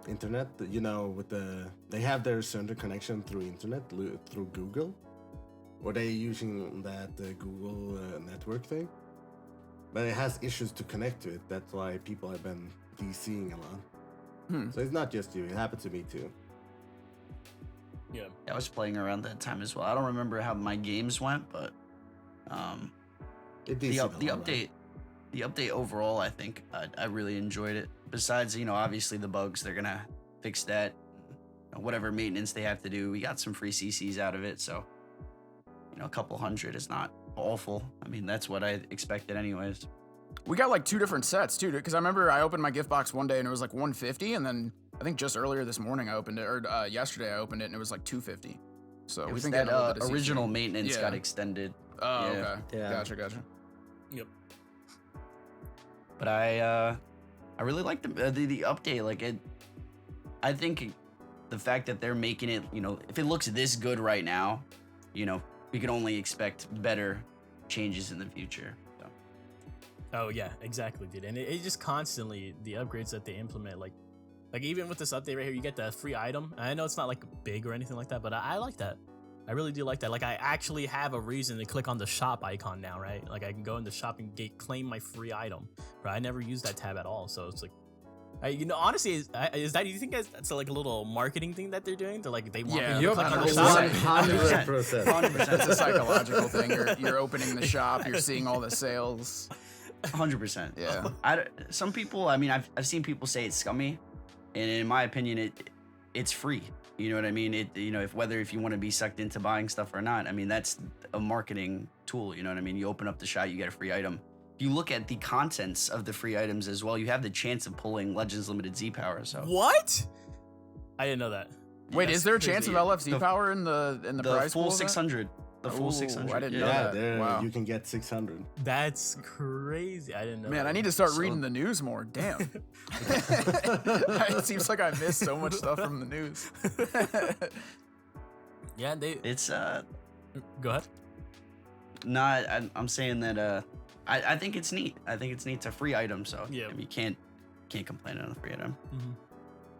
internet. They have their server connection through internet through Google, or they're using that Google network thing. But it has issues to connect to it. That's why people have been DCing a lot. So it's not just you. It happened to me too. Yeah. I was playing around that time as well. I don't remember how my games went, but It the DC'd a lot. update overall, I think I really enjoyed it. Besides, obviously the bugs, they're gonna fix that. Whatever maintenance they have to do, we got some free CCs out of it, so a couple hundred is not awful. I mean, that's what I expected anyways. We got like 2 different sets too, because I remember I opened my gift box one day and it was like 150, and then I think just earlier this morning I opened it, or yesterday I opened it and it was like 250. So we've been that getting a little bit of original CC. maintenance Yeah. got extended. Oh, Yeah. okay. Yeah. Gotcha. Yep. But I really like the update. Like it, I think the fact that they're making it, if it looks this good right now, we can only expect better changes in the future. So. Oh yeah, exactly, dude. And it just constantly the upgrades that they implement, like even with this update right here, you get the free item. I know it's not like big or anything like that, but I like that. I really do like that. Like I actually have a reason to click on the shop icon now, right? Like I can go in the shopping gate, claim my free item. Right? I never use that tab at all, so it's like, honestly, is that, you think that's like a little marketing thing that they're doing? They're like they want Yeah, people to click on the 100%. shop. 100%. 100%. It's a psychological thing. You're opening the shop, you're seeing all the sales. 100%. Yeah. Some people, I mean, I've seen people say it's scummy, and in my opinion, it's free. You know what I mean? If you want to be sucked into buying stuff or not, I mean, that's a marketing tool. You know what I mean? You open up the shop, you get a free item. If you look at the contents of the free items as well, you have the chance of pulling Legends Limited Z Power. So What? I didn't know that. Wait, That's is there a crazy. chance of LFZ The- power in the The prize full pool of that? 600. The full Ooh, 600. I didn't know Yeah, that. there Wow. you can get 600. That's crazy. I didn't know. Man, that. I need to start So- reading the news more. Damn. It seems like I missed so much stuff from the news. Yeah, they It's go ahead. not. I'm saying that I think it's neat. I think it's neat. It's a free item, so Yeah. I mean, you can't complain on a free item.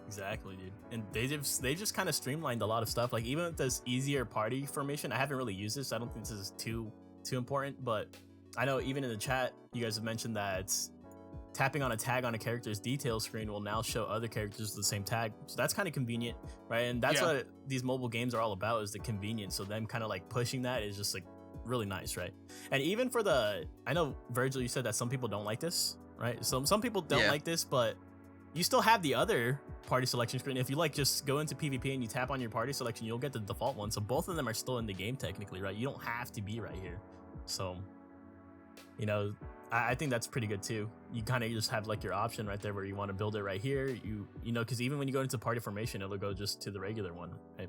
Exactly, dude. And they just kind of streamlined a lot of stuff. Like even with this easier party formation, I haven't really used this. I don't think this is too important, but I know even in the chat, you guys have mentioned that tapping on a tag on a character's detail screen will now show other characters with the same tag. So that's kind of convenient, right? And that's Yeah. what these mobile games are all about, is the convenience. So them kind of like pushing that is just like really nice, right? And even for I know Virgil, you said that some people don't like this, right? So some people don't Yeah. like this, but you still have the other party selection screen. If you like just go into PvP and you tap on your party selection, you'll get the default one. So both of them are still in the game technically, right? You don't have to be right here. So, you know, I think that's pretty good too. You kind of just have like your option right there where you want to build it right here. You know, because even when you go into party formation, it'll go just to the regular one, right?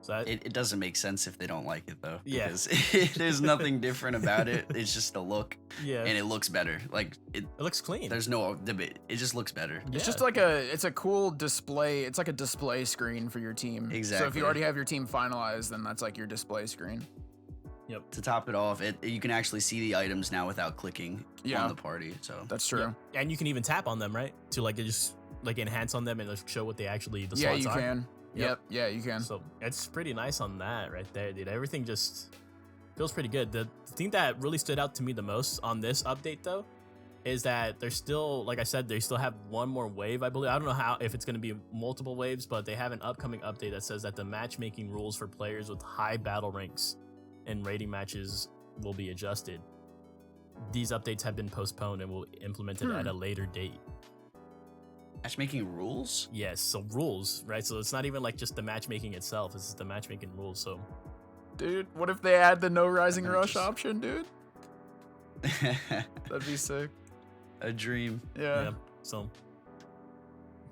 So It doesn't make sense if they don't like it though. Yeah. Because there's nothing different about it. It's just a look, yeah, and it looks better. Like it looks clean. there's no debate. It just looks better. It's Yeah. just like it's a cool display. It's like a display screen for your team. So if Exactly. you already have your team finalized, then that's like your display screen. To top it off, you can actually see the items now without clicking Yeah. on the party. So That's true. Yeah. And you can even tap on them, right? To like just like enhance on them and like, show what they actually the Yeah, slots you are. can. Yep. Yeah, you can. So it's pretty nice on that right there, dude. Everything just feels pretty good. The thing that really stood out to me the most on this update, though, is that there's still, like I said, they still have one more wave, I believe. I don't know if it's going to be multiple waves, but they have an upcoming update that says that the matchmaking rules for players with high battle ranks in rating matches will be adjusted. These updates have been postponed and will be implemented at a later date. matchmaking rules. Yes, so rules, right? So it's not even like just the matchmaking itself, it's just the matchmaking rules. So Dude, what if they add the no rising rush Just- option, dude? That'd be sick. A dream. Yeah. yeah, so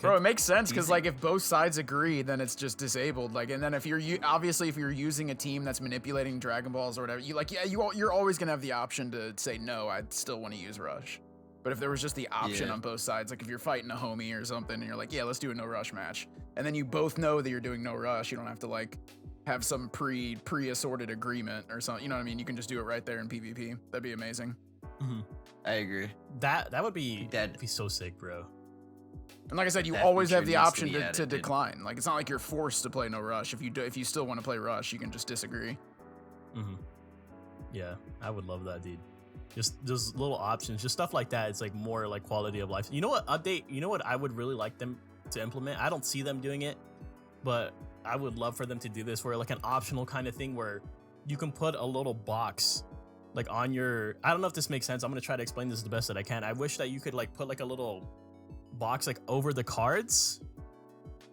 Bro, it makes sense Do you because think- like if both sides agree, then it's just disabled. Like, and then if you're obviously if you're using a team that's manipulating Dragon Balls or whatever, you're always gonna have the option to say no. I still want to use Rush. But if there was just the option Yeah. on both sides, like if you're fighting a homie or something, and you're like, yeah, let's do a no rush match, and then you both know that you're doing no rush, you don't have to like have some pre-assorted agreement or something. You know what I mean? You can just do it right there in PvP. That'd be amazing. I agree. that would be That'd be so sick, bro. And like I said, you That always have feature the needs to option be to added, dude. decline. Like it's not like you're forced to play no rush. If you still want to play rush, you can just disagree. Yeah, I would love that, dude. Just those little options, just stuff like that. It's like more like quality of life. You know what update? You know what I would really like them to implement? I don't see them doing it, but I would love for them to do this, where like an optional kind of thing where you can put a little box like on your. I don't know if this makes sense. I'm gonna try to explain this the best that I can. I wish that you could like put like a little box like over the cards,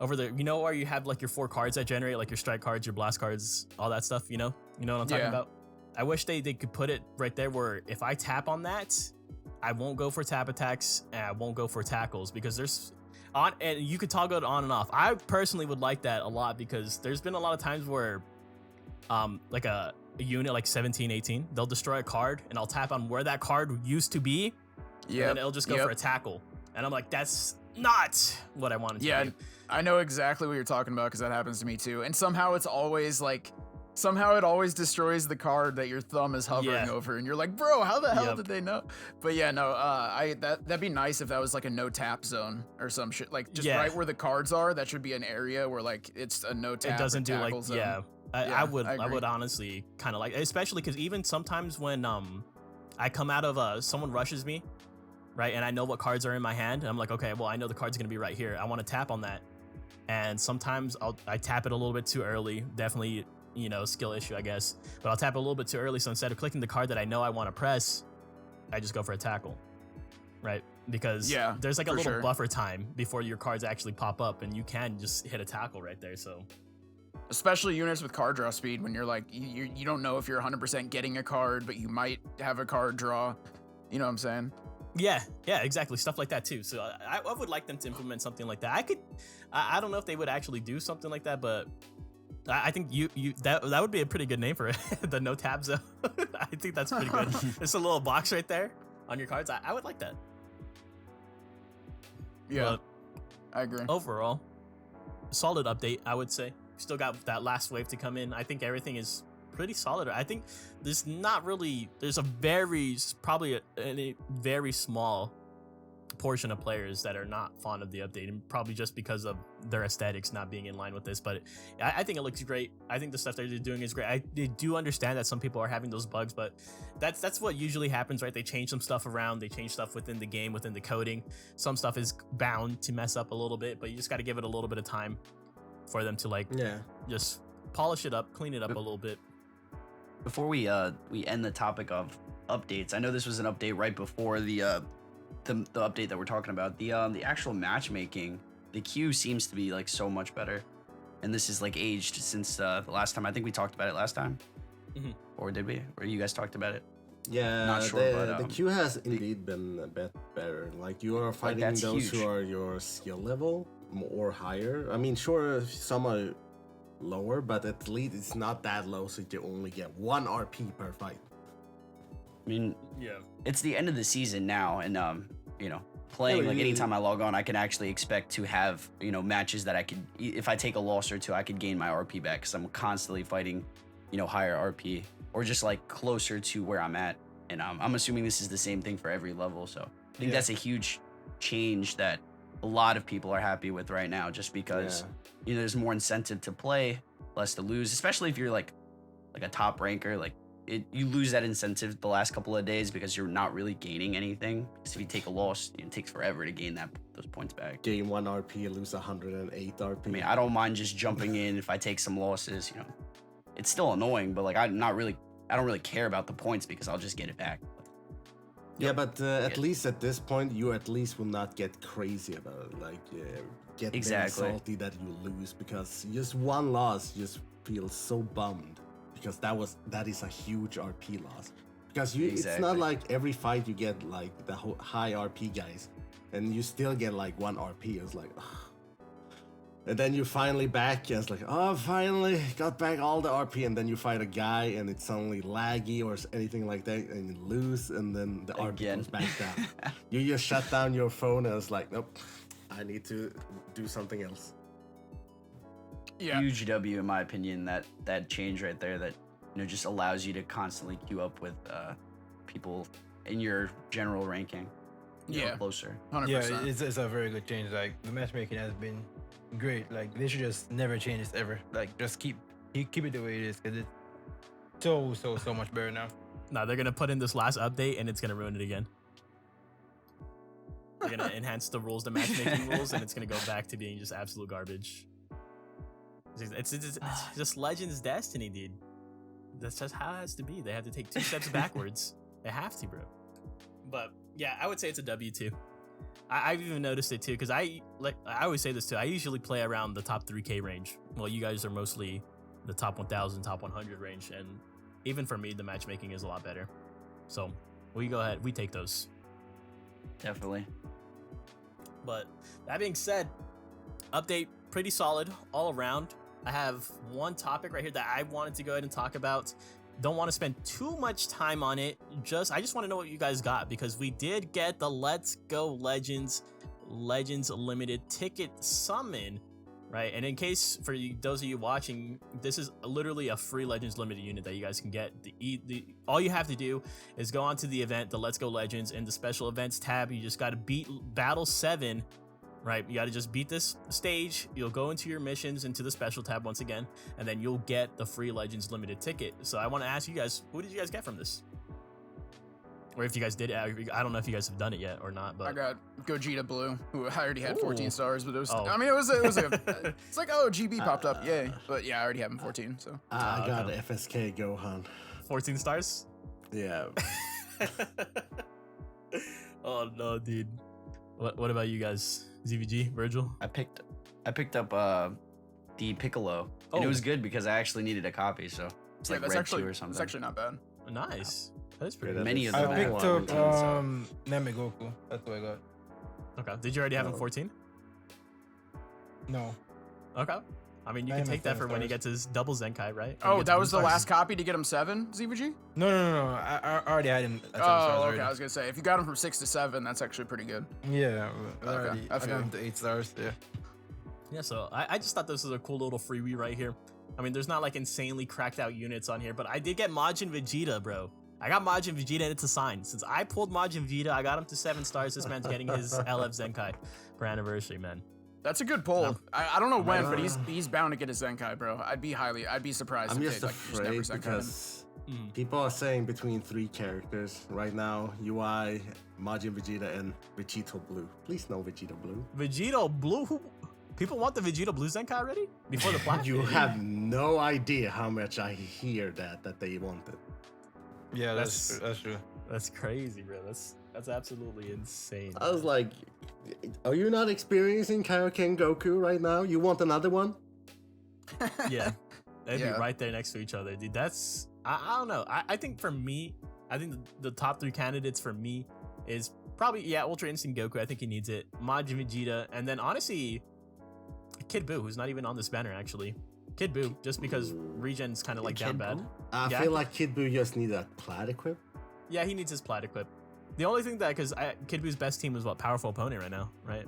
over the where you have like your 4 cards that generate like your strike cards, your blast cards, all that stuff. You know what I'm talking Yeah. about. I wish they could put it right there where if I tap on that, I won't go for tap attacks and I won't go for tackles, because there's on, and you could toggle it on and off. I personally would like that a lot, because there's been a lot of times where like a unit like 17, 18, they'll destroy a card and I'll tap on where that card used to be, and then it'll just go for a tackle. And I'm like, that's not what I wanted to Yeah, do. I know exactly what you're talking about because that happens to me too. And somehow it always destroys the card that your thumb is hovering Yeah. over, and you're like, bro, how the hell Yep. did they know? But yeah, no, that'd be nice if that was like a no tap zone or some shit, like just Yeah. right where the cards are. That should be an area where like it's a no tap. It doesn't or do like tackle zone. yeah. I Yeah, would I agree. honestly kind of like, especially because even sometimes when I come out of someone rushes me, right, and I know what cards are in my hand, and I'm like, okay, well, I know the card's gonna be right here. I want to tap on that, and sometimes I tap it a little bit too early. Definitely, skill issue, I guess. But I'll tap it a little bit too early, so instead of clicking the card that I know I want to press, I just go for a tackle, right? Because Yeah, there's like a for little sure. buffer time before your cards actually pop up, and you can just hit a tackle right there. So Especially units with card draw speed, when you're like you don't know if you're 100% getting a card, but you might have a card draw. You know what I'm saying? Yeah, exactly. Stuff like that too. So I would like them to implement something like that. I don't know if they would actually do something like that, but I think that would be a pretty good name for it. The no tab zone. I think that's pretty good. It's a little box right there on your cards. I would like that. Yeah, But I agree. overall, solid update, I would say. Still got that last wave to come in. I think everything is pretty solid. I think there's a very small portion of players that are not fond of the update, and probably just because of their aesthetics not being in line with this. But I think it looks great. I think the stuff that they're doing is great. I do understand that some people are having those bugs, but that's what usually happens, right? They change some stuff around, they change stuff within the game, within the coding. Some stuff is bound to mess up a little bit, but you just got to give it a little bit of time for them to just polish it up, clean it up a little bit. Before we end the topic of updates, I know this was an update right before the update that we're talking about. The actual matchmaking, the queue seems to be like so much better, and this is like aged since the last time. I think we talked about it last time, or did we? Or you guys talked about it? Yeah, Not sure, the queue has indeed been a bit better. Like you are fighting that's those huge. who are your skill level or higher. I mean, sure, some are lower, but at least it's not that low, so you only get 1 RP per fight. I mean, Yeah. it's the end of the season now, and playing like anytime I log on, I can actually expect to have matches that I could, if I take a loss or two, I could gain my RP back because I'm constantly fighting higher RP or just like closer to where I'm at, and I'm assuming this is the same thing for every level. So I think that's a huge change that a lot of people are happy with right now, just because there's more incentive to play, less to lose, especially if you're like a top ranker. Like you lose that incentive the last couple of days because you're not really gaining anything. Because if you take a loss, it takes forever to gain those points back. Gain 1 RP, lose 108 RP. I mean, I don't mind just jumping in if I take some losses. It's still annoying, but like I don't really care about the points because I'll just get it back. Yeah, but at least at this point, you at least will not get crazy about it. Like, get very salty that you lose, because just one loss just feels so bummed, because that is a huge RP loss. Because it's not like every fight you get like the high RP guys, and you still get like 1 RP. It's like, ugh. And then you finally back, and it's like, oh, finally got back all the RP, and then you fight a guy, and it's suddenly laggy or anything like that, and you lose, and then the RP goes back down. You just shut down your phone, and it's like, nope, I need to do something else. Yeah. Huge W in my opinion, that change right there, that just allows you to constantly queue up with people in your general ranking. Closer. 100%. Yeah, it's a very good change. Like the matchmaking has been great. Like they should just never change this ever. Like just keep it the way it is, because it's so much better now. No, they're gonna put in this last update and it's gonna ruin it again. They're gonna enhance the rules, the matchmaking rules, and it's gonna go back to being just absolute garbage. It's just Legends Destiny, dude. That's just how it has to be. They have to take 2 steps backwards. They have to, bro. But yeah, I would say it's a W too. I've even noticed it too, because I always say this too. I usually play around the top 3K range. Well, you guys are mostly the top 1,000, top 100 range, and even for me, the matchmaking is a lot better. So we go ahead, we take those. Definitely. But that being said, update pretty solid all around. I have one topic right here that I wanted to go ahead and talk about. Don't want to spend too much time on it. I just want to know what you guys got, because we did get the Let's Go Legends limited ticket summon, right? And in case for those of you watching, this is literally a free Legends limited unit that you guys can get. All you have to do is go onto the event, the Let's Go Legends, in the special events tab. You just got to beat Battle 7. Right, you got to just beat this stage. You'll go into your missions, into the special tab once again, and then you'll get the free Legends limited ticket. So I want to ask you guys, what did you guys get from this? Or if you guys did, I don't know if you guys have done it yet or not. But I got Gogeta Blue, who I already had 14 Ooh. stars, but it was. Oh. I mean, it was it's like, oh, GB popped up, yay! But yeah, I already have him 14. So I got FSK Gohan. 14 stars? Yeah. Oh no, dude. What about you guys? ZVG, Virgil? I picked up the Piccolo, and it Oh. was good because I actually needed a copy. So it's like that's Red actually 2 or something. It's actually not bad. Nice. That is pretty Yeah, good. Many of I them picked have up 14, so- Namigoku. That's what I got. Okay. Did you already have him Oh. 14? No. Okay. I mean, you I can am at take that 7 for when he stars. gets his double Zenkai, right? When he Oh, gets that was the blue last stars. copy to get him 7, ZVG? No. I already had him at 7 stars Oh, okay. already. I was gonna say if you got him from 6 to 7, that's actually pretty good. Yeah, Okay, already. I I feel got you. him to 8 stars. Yeah. Yeah, so I just thought this was a cool little freebie right here. I mean, there's not like insanely cracked out units on here, but I did get Majin Vegeta, bro. I got Majin Vegeta and it's a sign. Since I pulled Majin Vegeta, I got him to 7 stars. This man's getting his LF Zenkai for anniversary, man. That's a good pull. I don't know when, but Uh, he's bound to get a Zenkai, bro. I'd be surprised I'm if just they just never afraid Zenkai'd him. because Mm. people are saying between 3 characters right now: UI, Majin Vegeta, and Vegito Blue. Please no Vegito Blue. Vegito Blue? People want the Vegito Blue Zenkai already? Before the plat? You have no idea how much I hear that they wanted. Yeah, That's- that's true. That's crazy, bro. That's absolutely insane. I was like, are you not experiencing Kaioken Goku right now? You want another one? Yeah. They'd Yeah. be right there next to each other, dude. That's I don't know. I think for me, I think the top 3 candidates for me is probably Ultra Instinct Goku. I think he needs it. Majin Vegeta, and then honestly, Kid Buu, who's not even on this banner actually. Kid Buu, just because Regen's kind of like down Kid bad. Buu? I Yeah. feel like Kid Buu just need a plat equip. Yeah, he needs his plat equip. The only thing that because Kid Buu's best team is what powerful opponent right now, right?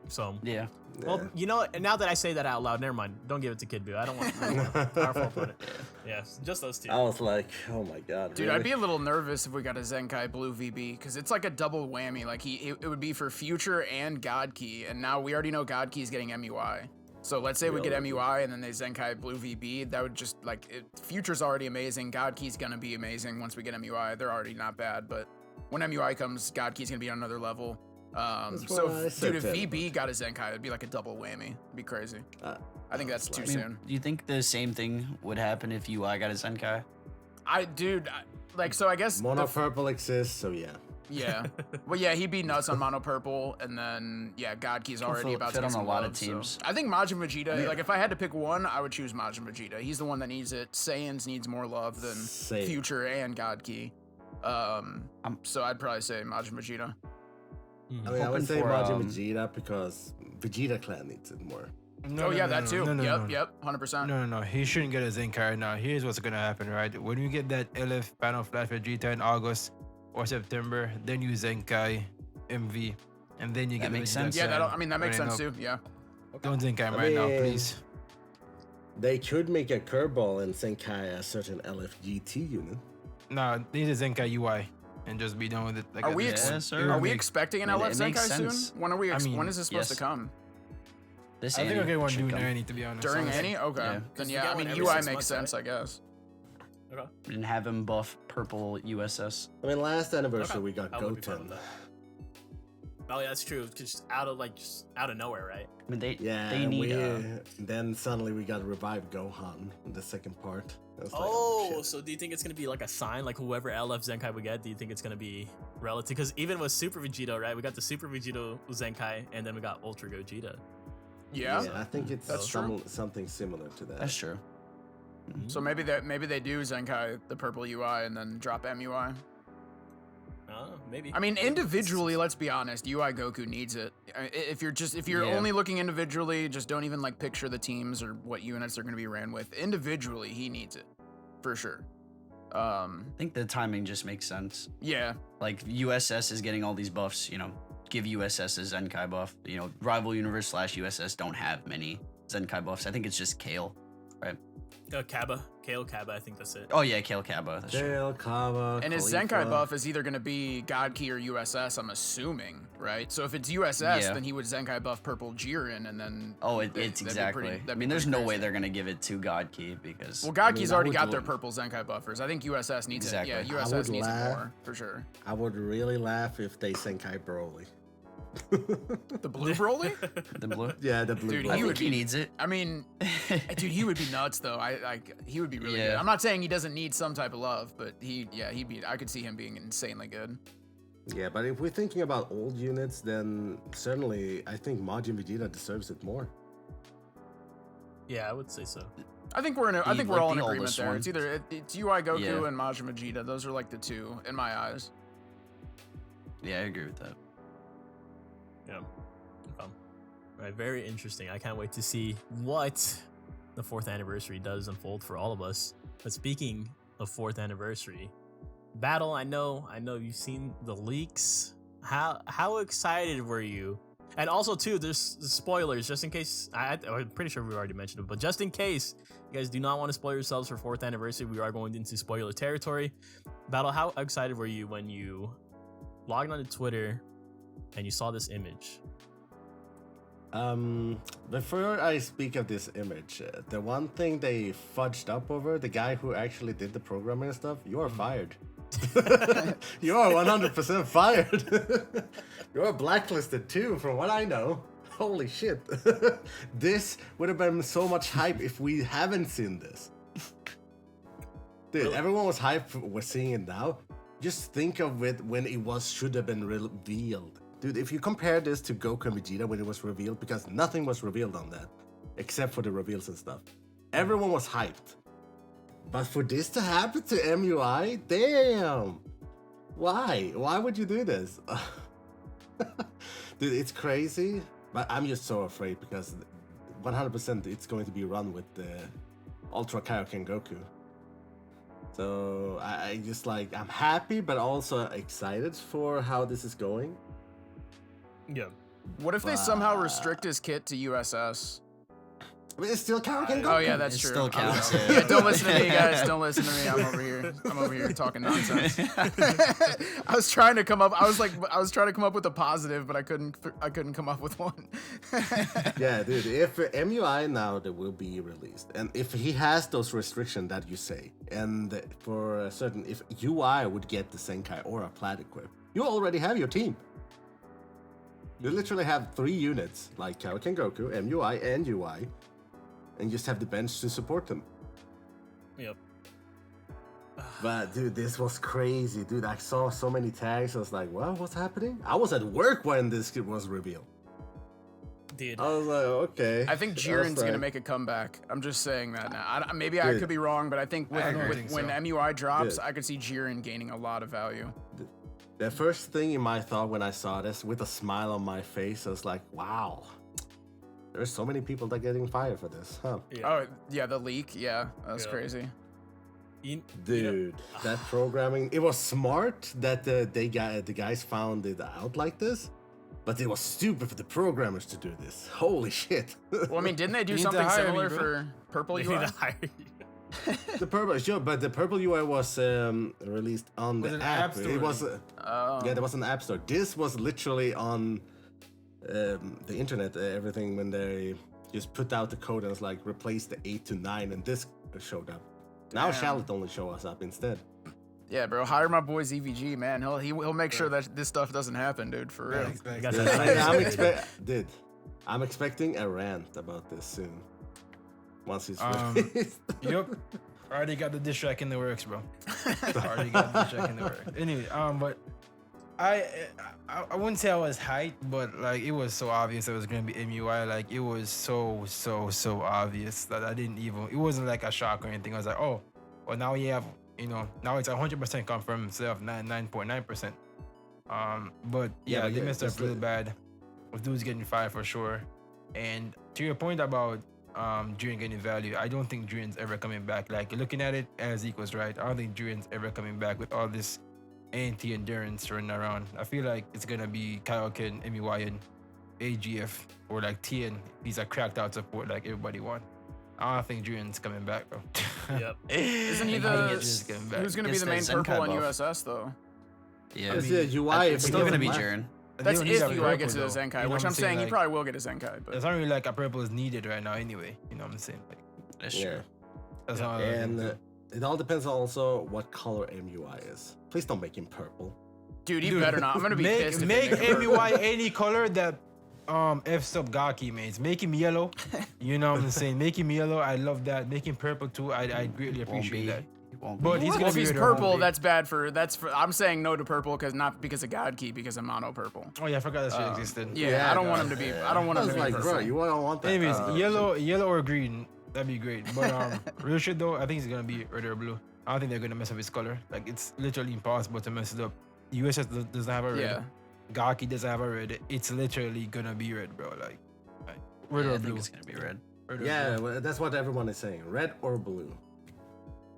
So Yeah. well, you know, and now that I say that out loud, never mind. Don't give it to Kid Buu. I don't want powerful opponent. Yeah, just those 2. I was like, oh my god, Dude, really? I'd be a little nervous if we got a Zenkai Blue VB because it's like a double whammy. Like it would be for Future and God Key, and now we already know God Key's getting MUI. So let's say we get Really? MUI and then they Zenkai Blue VB. That would just Future's already amazing. God Key's gonna be amazing once we get MUI. They're already not bad, but when MUI comes, God Key's gonna be on another level. That's So what I if, said dude, if to VB got a Zenkai, it'd be like a double whammy. It'd be crazy. I think that's too I mean, soon. do you think the same thing would happen if UI got a Zenkai? So I guess Mono Purple exists, so yeah. yeah. Well, yeah, he'd be nuts on Mono Purple, and then yeah, God Key's already fit- about to fit get on some a lot love, of so- teams. I think Majin Vegeta. Like, if I had to pick one, I would choose Majin Vegeta. He's the one that needs it. Saiyans needs more love than Same. Future and God Key. So I'd probably say Majin Vegeta. I mean, I would hoping say for, Majin Vegeta because Vegeta Clan needs it more. Oh yeah, that too. Yep, 100%. No. He shouldn't get a Zenkai right now. Here's what's gonna happen, right? When you get that LF panel flat for Vegeta in August or September, then you Zenkai MV, and then you That get makes Vegeta sense. Yeah, Clan that makes running sense up. too. Yeah. Don't Zenkai him I right now, mean, please. They could make a curveball and Zenkai a certain LFGT unit. Nah, they need a Zenkai UI and just be done with it. Like Are at we this Yeah, point. sir. It would Are we make- expecting an I mean, LF it makes Zenkai soon? sense. When are we? I mean, When is this supposed to yes. come? This I think Annie I'll get one should during come. Annie, to be honest. During honestly. Annie? Okay. Yeah. Then we yeah, get I one mean every UI 6 makes months, sense, I guess. Okay. And have him buff purple USS. I mean, last anniversary Okay. we got I would be fine with Goten. that. Oh yeah, that's true. Just out of nowhere, right? I mean, they Yeah, they and need. then suddenly we got revived Gohan in the second part. I was like, Oh, shit. so do you think it's gonna be like a sign, like whoever LF Zenkai we get? Do you think it's gonna be relative? Because even with Super Vegito, right? We got the Super Vegito Zenkai, and then we got Ultra Gogeta. Yeah. I think it's That's true. something similar to that. That's true. So maybe they do Zenkai the purple UI and then drop MUI. Maybe. I mean, individually, let's be honest, UI Goku needs it. If you're Yeah. only looking individually, just don't even like picture the teams or what units they're going to be ran with. Individually, he needs it for sure. I think the timing just makes sense. Yeah, Like USS is getting all these buffs, give USS a Zenkai buff. Rival Universe / USS don't have many Zenkai buffs. I think it's just Kale, right? Kale Kaba, I think that's it. Oh yeah, Kale Kaba. That's true. Dale, Kava, and his Khalifa. Zenkai buff is either going to be God Key or USS, I'm assuming, right? So if it's USS, Yeah. then he would Zenkai buff purple Jiren, and then Oh, that'd it's be exactly. pretty- I that'd be mean, there's pretty no way crazy. they're gonna give it to God Key because. Well, God Key's I already would got their look- purple Zenkai buffers. I think USS needs Exactly. it. Yeah, I USS would needs it laugh. more for sure. I would really laugh if they Zenkai Broly. The blue Broly? the blue. Yeah, the blue Dude, Broly. I he would think he be- needs it. I mean, dude, he would be nuts though. He would be really good. Yeah. I'm not saying he doesn't need some type of love, but he'd be. I could see him being insanely good. Yeah, but if we're thinking about old units, then certainly I think Majin Vegeta deserves it more. Yeah, I would say so. I think we're The- we're like all in the agreement oldest there. one. It's either it's UI Goku Yeah. and Majin Vegeta. Those are like the two in my eyes. Yeah, I agree with that. Yeah. Right, very interesting. I can't wait to see what the 4th anniversary does unfold for all of us. But speaking of 4th anniversary, Battle, I know you've seen the leaks. How excited were you? And also too, there's spoilers just in case. I'm pretty sure we already mentioned it, but just in case you guys do not want to spoil yourselves for 4th anniversary, we are going into spoiler territory. Battle, how excited were you when you logged onto Twitter and you saw this image? Before I speak of this image, the one thing they fudged up over, the guy who actually did the programming and stuff, you are fired. You are 100% fired. You are blacklisted too, from what I know. Holy shit. This would have been so much hype if we haven't seen this. Dude, Really? everyone was hyped. We're seeing it now. Just think of it when it should have been revealed. Dude, if you compare this to Goku and Vegeta when it was revealed, because nothing was revealed on that, except for the reveals and stuff. Everyone was hyped. But for this to happen to MUI, damn! Why? Why would you do this? Dude, it's crazy, but I'm just so afraid because 100% it's going to be run with the Ultra Kaioken Goku. So I just like, I'm happy, but also excited for how this is going. Yeah. What if they somehow restrict his kit to USS? I mean, it's still Kaioken Goku. Oh yeah, that's It true. still counts, Yeah, yeah. don't listen to me, guys. Don't listen to me. I'm over here talking nonsense. I was trying to come up. I was trying to come up with a positive, but I couldn't come up with one. Yeah, dude, if MUI now that will be released, and if he has those restrictions that you say, and for a certain, if UI would get the Zenkai or a Plat equip, you already have your team. You literally have 3 units, like Kaioken Goku, MUI, and UI, and just have the bench to support them. Yep. But dude, this was crazy, dude. I saw so many tags. I was like, "What? What's happening?" I was at work when this was revealed. Dude. I was like, "Okay." I think I was Jiren's gonna like, make a comeback. I'm just saying that now. Maybe I Dude. could be wrong, but I think I don't with think when so. MUI drops, Dude. I could see Jiren gaining a lot of value. The first thing in my thought when I saw this, with a smile on my face, I was like, "Wow, there's so many people that are getting fired for this, huh?" Yeah. Oh yeah, the leak. Yeah, that's Yeah. crazy. Dude, that programming, it was smart that the guys found it out like this, but it was stupid for the programmers to do this. Holy shit. Well, I mean, didn't they do You need to something hire me, similar bro. for Purple They UI? need to hire you. The purple, sure, but the purple UI was released on Was the it app. App Store? It was, Oh. yeah, there was an app store. This was literally on the internet, everything when they just put out the code and was like, replace the 8 to 9, and this showed up. Now Damn. shall it only show us up instead? Yeah, bro. Hire my boy ZVG, man. He'll make sure that this stuff doesn't happen, dude. For real. You got Dude, that I'm expecting a rant about this soon. Once it's Um, released. Yep. Already got the diss track in the works, bro. Already got the diss track in the works. Anyway, but I wouldn't say I was hyped, but like it was so obvious it was gonna be MUI. Like it was so obvious that I didn't even. It wasn't like a shock or anything. I was like, oh, well now we have, now it's 100% confirmed instead of 99.9%. But yeah, but they yeah, messed up just really the- bad. With dudes getting fired for sure. And to your point about Jiren getting value, I don't think Jiren's ever coming back. Like looking at it, as Zeke was right, I don't think Jiren's ever coming back with all this anti-endurance running around. I feel like it's gonna be Kaioken, MUI, and AGF or like TN. He's a cracked out support like everybody want. I don't think Jiren's coming back, bro. Yep. Isn't he I think the? it's coming back. Who's gonna be It's the that main Zenkai purple on buff. USS though? Yeah, It's the UI. it's still gonna be Jiren. That's They don't if need a UI purple, gets to the though. Zenkai, You know which what I'm saying he like, probably will get a Zenkai. But It's not really like a purple is needed right now anyway. You know what I'm saying? Like That's Yeah. true. that's how. And it all depends also what color MUI is. Please don't make him purple. dude, he better not. I'm gonna be pissed. Make if they make it purple. MUI any color that F sub Gaki makes. Make him yellow. You know what I'm saying? Make him yellow. I love that. Make him purple too. I greatly Won't appreciate be. that. He won't But be. he's Well, gonna if be he's with purple, Homie. that's bad for. I'm saying no to purple because not because of God Key, because of mono purple. Oh yeah, I forgot that shit existed. Yeah, I don't want him to be. I don't want I him was to be like, purple. bro, you don't want that. Anyways, yellow or green. That'd be great. But real shit though, I think it's gonna be red or blue. I don't think they're gonna mess up his color. Like it's literally impossible to mess it up. USS doesn't have a red. Yeah. Gaki doesn't have a red. It's literally gonna be red, bro. Like red Yeah, or I think blue. it's gonna be red. Red or Yeah, blue. well, that's what everyone is saying. Red or blue.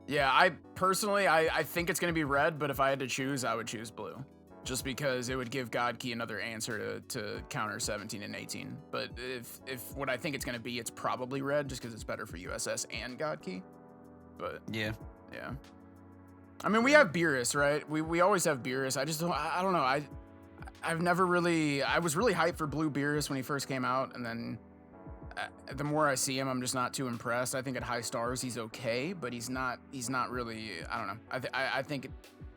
Yeah, I personally, I think it's gonna be red, but if I had to choose, I would choose blue. Just because it would give God Key another answer to counter 17 and 18. But if what I think it's gonna be, it's probably red, just because it's better for USS and God Key. But Yeah. yeah. I mean, we have Beerus, right? We always have Beerus. I just don't, I don't know. I've never really, I was really hyped for Blue Beerus when he first came out, and then the more I see him, I'm just not too impressed. I think at high stars he's okay, but he's not really. I don't know. I think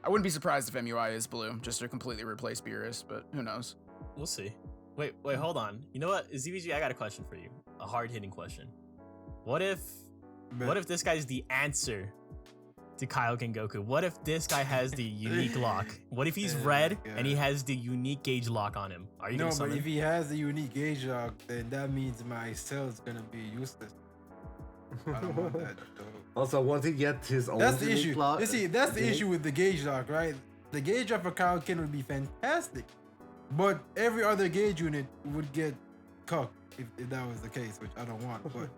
I wouldn't be surprised if MUI is blue, just to completely replace Beerus, but who knows? We'll see. Wait, hold on. You know what, ZVG? I got a question for you. A hard hitting question. What if this guy's the answer to Kaioken Goku? What if this guy has the unique lock? What if he's red and he has the unique gauge lock on him? Are you No, gonna but summon? if he has the unique gauge lock, then that means my cell's gonna be useless. I don't want that. Though. Also, once he gets his own That's the unique issue. lock- You see, that's the gauge- issue with the gauge lock, right? The gauge lock for Kaioken would be fantastic, but every other gauge unit would get cucked if that was the case, which I don't want. But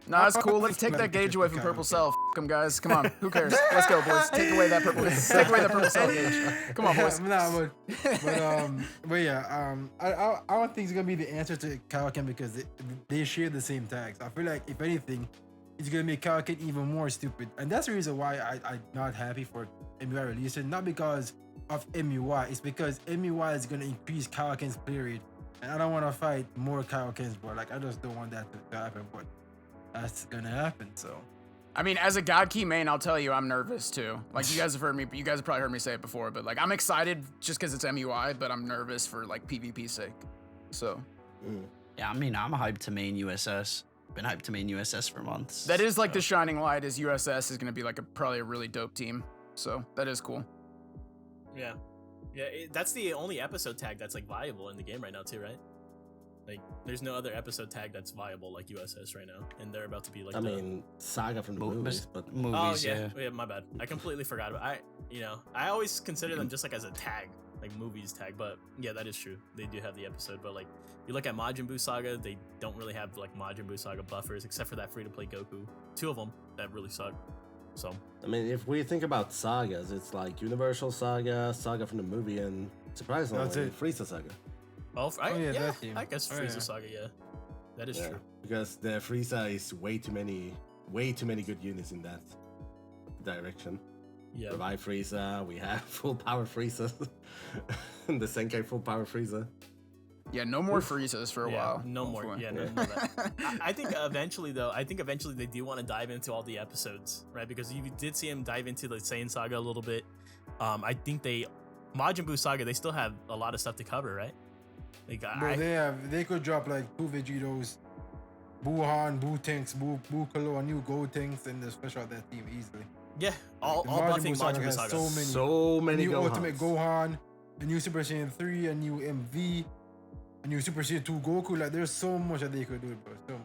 Nah, it's cool. Let's take that gauge away from Purple Cell. F him, guys. Come on. Who cares? Let's go, boys. Take away that purple. Take away that Purple Cell gauge. Come on, boys. Nah, but yeah, I don't think it's gonna be the answer to Kaioken because they share the same tags. I feel like if anything, it's gonna make Kaioken even more stupid, and that's the reason why I'm not happy for MUI releasing. Not because of MUI, it's because MUI is gonna increase Kaioken's play rate, and I don't want to fight more Kaioken's, bro. Like I just don't want that to happen, but that's gonna happen. So. I mean, as a God Key main, I'll tell you, I'm nervous too. Like you guys have heard me, you guys have probably heard me say it before, but like I'm excited just because it's MUI, but I'm nervous for like PvP's sake. So. Yeah, I mean, I'm hyped to main USS. Been hyped to main USS for months. That is like the shining light. Is USS is gonna be like probably a really dope team. So that is cool. Yeah, that's the only episode tag that's like viable in the game right now too, right? Like, there's no other episode tag that's viable like USS right now, and they're about to be like. I mean, Saga from the movies, but movies. Oh yeah, my bad. I completely forgot about. I always consider them just like as a tag, like movies tag. But yeah, that is true. They do have the episode, but like you look at Majin Buu Saga, they don't really have like Majin Buu Saga buffers except for that free to play Goku. 2 of them that really suck. So I mean, if we think about sagas, it's like Universal Saga, Saga from the movie, and surprisingly, That's it. Frieza Saga. yeah, that team. I guess Oh, Frieza yeah. Saga, yeah, that is Yeah, true. because the Frieza is way too many good units in that direction. Yeah, Revive Frieza, we have full power Frieza, the Zenkai full power Frieza. Yeah, no more Friezas for a while. No more. hopefully. Yeah, no more of that. I think eventually, though, they do want to dive into all the episodes, right? Because you did see him dive into the Saiyan Saga a little bit. I think Majin Buu Saga, they still have a lot of stuff to cover, right? Like, Bro, they could drop like 2 Vegetos, Buu Han, Buu Tanks, Buu Kalo, a new Gold Tanks, and just fish out that team easily. yeah, all The buffing Saga Majin Buu has Saga. So a many new Gohans. Ultimate Gohan, a new Super Saiyan 3, a new MV, a new Super Saiyan 2 Goku. Like there's so much that they could do, bro. So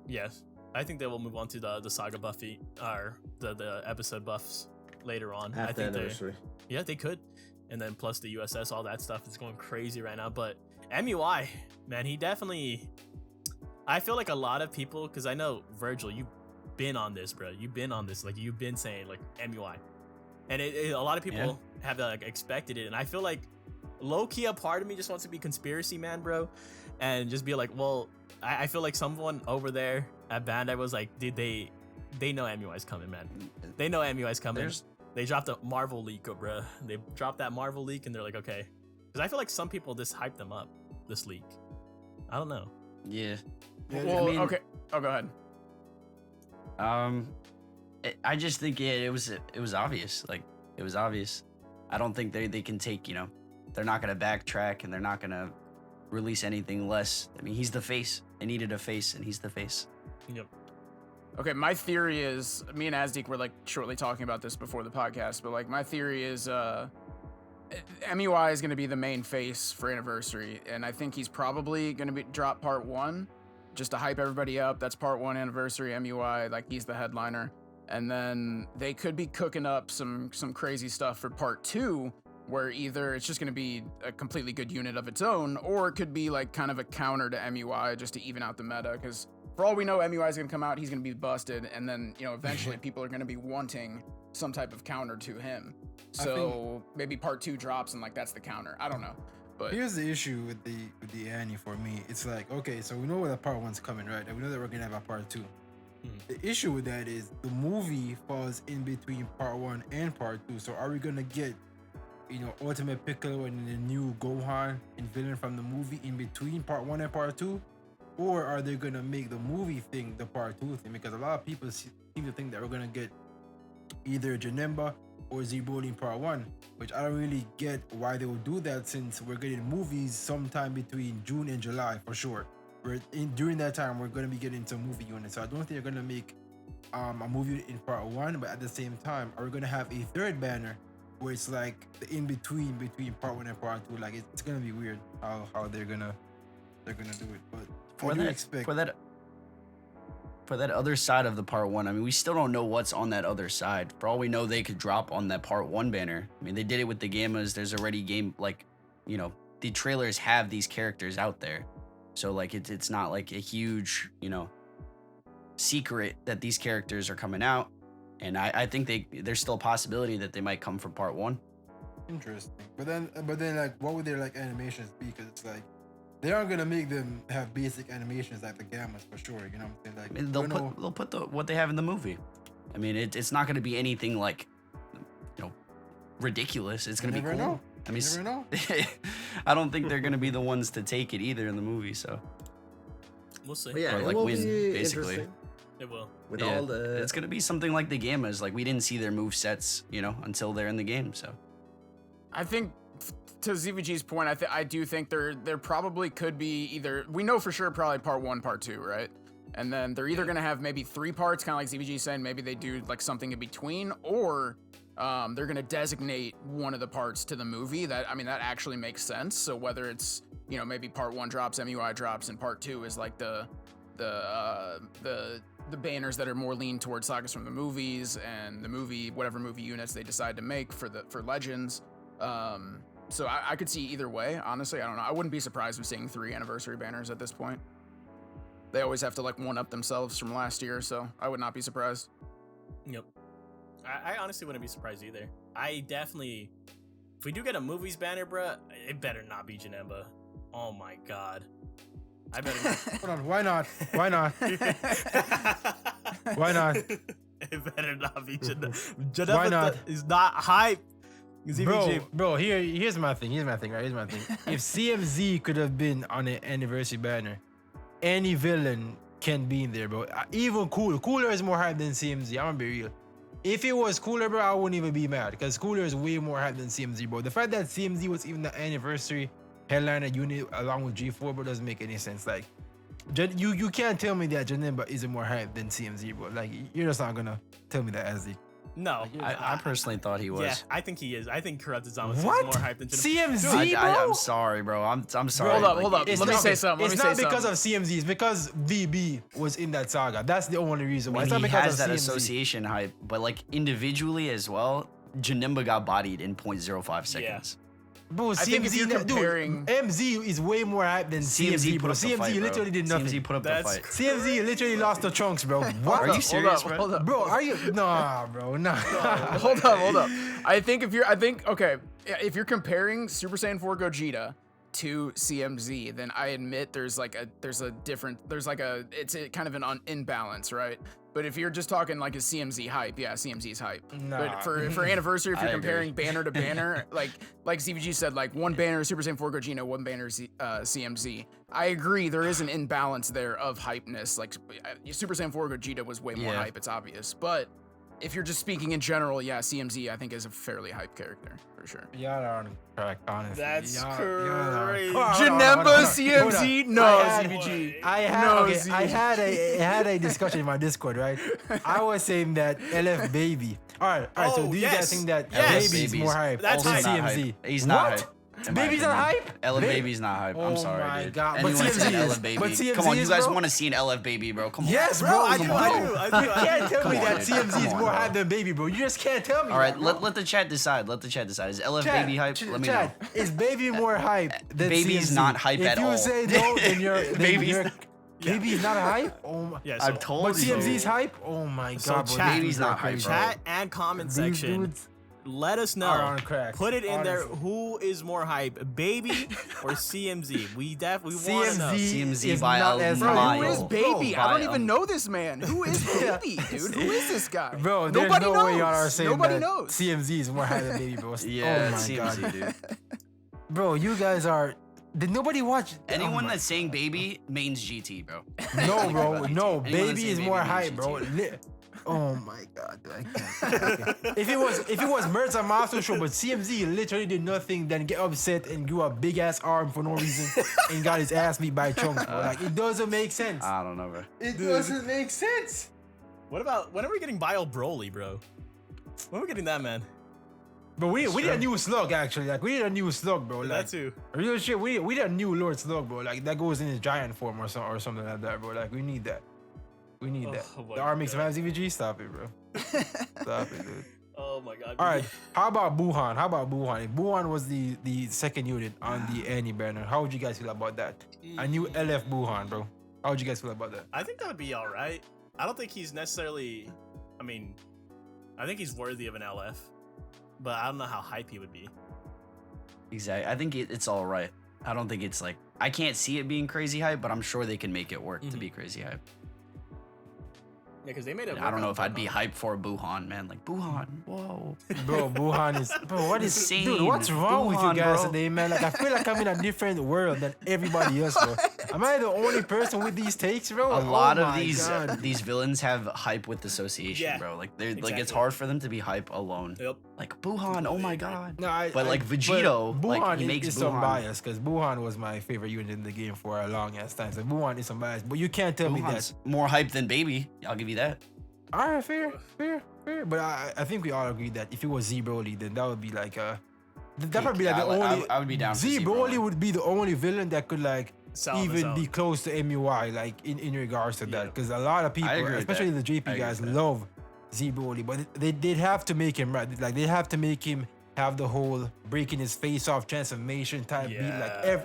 Yes, I think they will move on to the Saga Buffy or the episode buffs later on. I Half the think anniversary. yeah, they could, and then plus the USS, all that stuff is going crazy right now. But MUI, man, he definitely. I feel like a lot of people, because I know Virgil, you've been on this, bro. You've been on this, like you've been saying like MUI, and a lot of people have like expected it, and I feel like low key a part of me just wants to be conspiracy man, bro, and just be like, well, I feel like someone over there at Bandai was like, dude, they know MUI's coming, man. They know MUI's coming. They dropped a Marvel leak, bro. They dropped that Marvel leak, and they're like, okay, because I feel like some people just hyped them up. This leak, I don't know. Yeah. Well, I mean, okay. Oh, go ahead. I just think it was obvious. Like it was obvious. I don't think they can take, they're not gonna backtrack and they're not gonna release anything less. I mean, he's the face. They needed a face, and he's the face. Yep. Okay, my theory is, me and Azdik were like shortly talking about this before the podcast, but like my theory is MUI is going to be the main face for Anniversary, and I think he's probably going to drop part 1, just to hype everybody up. That's part 1 anniversary MUI. Like, he's the headliner. And then they could be cooking up some crazy stuff for part 2, where either it's just going to be a completely good unit of its own, or it could be like kind of a counter to MUI just to even out the meta. Because for all we know, MUI is going to come out, he's going to be busted, and then, you know, eventually people are going to be wanting some type of counter to him. So maybe part 2 drops and like that's the counter. I don't know. But here's the issue with the Annie for me. It's like, okay, so we know that part 1's coming, right? And we know that we're gonna have a part 2. The issue with that is the movie falls in between part 1 and part 2. So are we gonna get, you know, Ultimate Piccolo and the new Gohan and villain from the movie in between part 1 and part 2? Or are they gonna make the movie thing the part 2 thing? Because a lot of people seem to think that we're gonna get either Janemba or Z-Broly in part 1, which I don't really get why they would do that, since we're getting movies sometime between June and July for sure. During that time, we're going to be getting some movie units. So I don't think they're going to make a movie in part 1, but at the same time, are we going to have a third banner where it's like the in-between between part 1 and part 2? Like, it's going to be weird how they're going to do it. But for that other side of the part 1, I mean, we still don't know what's on that other side. For all we know, they could drop on that part 1 banner. I mean, they did it with the Gammas. There's already the trailers have these characters out there. So like it's not like a huge, secret that these characters are coming out. And I think there's still a possibility that they might come from part 1. Interesting. But then like, what would their like animations be? Because it's like, they aren't gonna make them have basic animations like the Gammas for sure. You know what I'm saying? Like, I mean, they'll put what they have in the movie. I mean, it's not gonna be anything like, ridiculous. It's gonna be cool. Know. I mean, you never know. I don't think they're gonna be the ones to take it either in the movie. So we'll see. But yeah, Or, it like, will win, be basically. interesting. It will. With yeah, all the it's gonna be something like the Gammas. Like, we didn't see their move sets, until they're in the game. So I think, to ZVG's point, I do think there probably could be either, we know for sure probably part 1, part 2, right? And then they're either gonna have maybe 3 parts, kind of like ZVG saying, maybe they do like something in between, or they're gonna designate one of the parts to the movie. That actually makes sense. So whether it's, maybe part 1 drops, MUI drops, and part 2 is like the banners that are more lean towards sagas from the movies, and the movie, whatever movie units they decide to make for Legends. So I could see either way, honestly. I don't know. I wouldn't be surprised with seeing 3 anniversary banners at this point. They always have to like one up themselves from last year, so I would not be surprised. Yep. I honestly wouldn't be surprised either. I definitely, if we do get a movies banner, bruh, it better not be Janemba. Oh my god. I better not. Hold on, why not? Why not? Why not? It better not be Janemba. Janemba Why not? is not hype. Bro, here's my thing, right? Here's my thing. If CMZ could have been on an anniversary banner, any villain can be in there, bro. Even Cooler is more hype than CMZ. I'm gonna be real. If it was Cooler, bro, I wouldn't even be mad, because Cooler is way more hype than CMZ, bro. The fact that CMZ was even the anniversary headliner unit along with G4, bro, doesn't make any sense. Like, you can't tell me that Janemba isn't more hype than CMZ, bro. Like, you're just not gonna tell me that, Azzy. No, I personally thought he was. Yeah, I think he is. I think Corrupted Zamos is What? more hype than Janemba. CMZ, bro? I'm sorry, bro. I'm sorry. Hold up. It's Let me not- say something. It's not because of CMZ. It's because VB was in that saga. That's the only reason why. I It's mean, not he because has of that CMZ. association hype, but like individually as well, Janemba got bodied in 0.05 seconds. Bro, think if CMZ, you're comparing- MZ is way more hype than CMZ, bro. put up the CMZ fight, bro. literally did nothing. CMZ put up the That's fight. CMZ literally lost the chunks, bro. What? Are you serious, bro? Hold up. Bro, are you? Nah, bro, nah. Hold up. I think if you're comparing Super Saiyan 4 Gogeta to CMZ, then I admit it's kind of an imbalance, right? But if you're just talking like a CMZ hype, yeah, CMZ's hype. Nah. But for anniversary, if you're I comparing agree. banner to banner, like CVG said, like one banner is Super Saiyan 4 Gogeta, one banner is CMZ. I agree, there is an imbalance there of hypeness. Like Super Saiyan 4 Gogeta was way more Yeah. hype, it's obvious. But if you're just speaking in general, yeah, CMZ I think is a fairly hype character for sure. Y'all are correct, honestly. That's Y'all are- crazy. Hold on, Janemba, hold on. CMZ, no, I had- CVG. I had a discussion in my Discord, right? I was saying that LF Baby. All right. So Oh, do you guys yes. think that Yes. Baby is more hype That's than hype. not CMZ? hype. He's not What? hype. in my Baby's not opinion. hype? LF Baby's not hype. I'm Oh sorry, my dude. God. But Anyone CMZ saying is. LF Baby? But CMZ Come on, you is, guys bro. want to see an LF Baby, bro? Come on. Yes, Bro, bro. I do. You can't tell me Come on, that dude. TMZ is Come on, more bro. hype than Baby, bro. You just can't tell me. All right, that, bro. let the chat decide. Let the chat decide. Is LF Chat, Baby hype? Let me know. chat, is Baby more hype than Baby's CMZ? not hype at all. If you say no, then you're Baby's- Baby's not hype. Oh my. Yeah, so, I've told But you. CMZ's hype. Oh my So god, bro. chat- these Baby's dudes are not hype, crazy. bro. chat and comment These section. dudes Let us know. are on crack. Put it in there. Honestly. Who is more hype, Baby or CMZ? We definitely want to know. CMZ is by not a as Bro, mile. who is Bro, Baby? I by don't a- even know this man. Who is Baby, dude? Who is this guy? Bro, there's nobody no knows. way y'all are saying Nobody that knows. CMZ is more hype than Baby, bro. Yeah, oh my CMZ, god, dude. bro, you guys are. Did nobody watch? Anyone oh my that's saying Baby means GT, bro. No, Think bro. about No, GT. Anyone that's Baby saying is more means hype, GT. bro. Oh my god, I can't. If it was Mertz and Master Show, but CMZ literally did nothing than get upset and grew a big ass arm for no reason and got his ass beat by Chunks, bro. Like it doesn't make sense. I don't know, bro. It doesn't make sense. What about when are we getting Bio Broly, bro? When are we getting that, man? But we need a new slug actually. Like we need a new slug, bro. Like That too. real shit. We need a new Lord Slug, bro. Like that goes in his giant form or something like that, bro. Like we need that. We need that. Oh my The RMX God. Vibes EVG, stop it, bro. Stop it, dude. Oh my god. All right. How about Buhan? If Buhan was the second unit on the Annie banner, how would you guys feel about that? A new LF Buhan, bro. How would you guys feel about that? I think that would be all right. I don't think he's necessarily. I mean, I think he's worthy of an LF, but I don't know how hype he would be. Exactly. I think it's all right. I don't think it's like I can't see it being crazy hype, but I'm sure they can make it work to be crazy hype. Yeah, because they made it. I don't know if I'd be hyped for a Buhan, man. Like Buhan, whoa. Bro, Buhan is bro. What is Insane. dude? What's wrong with you Buhan, guys bro. today, man? Like I feel like I'm in a different world than everybody else, bro. Am I the only person with these takes, bro? A Like, lot oh of my these God. these villains have hype with association, Yeah, bro. Like they're like it's exactly. hard for them to be hype alone. Yep. Like Buhan, oh my god. No, But, like, Vegito, but like, Buhan he makes is some Buhan- bias because Buhan was my favorite unit in the game for a long ass time. So Buhan is some bias, but you can't tell me that. Buhan's more hype than Baby. I'll give you that. All right, fair. But I think we all agree that if it was Z Broly, then that would be like that would be like the only. I would be down for Z Z Broly would be the only villain that could like Sell on his even own. be close to MUI like in regards to that Yeah. because a lot of people, agree with especially that. the I JP agree guys, with that. love Z Broly, but they'd have to make him right. Like they have to make him have the whole breaking his face off transformation type beat.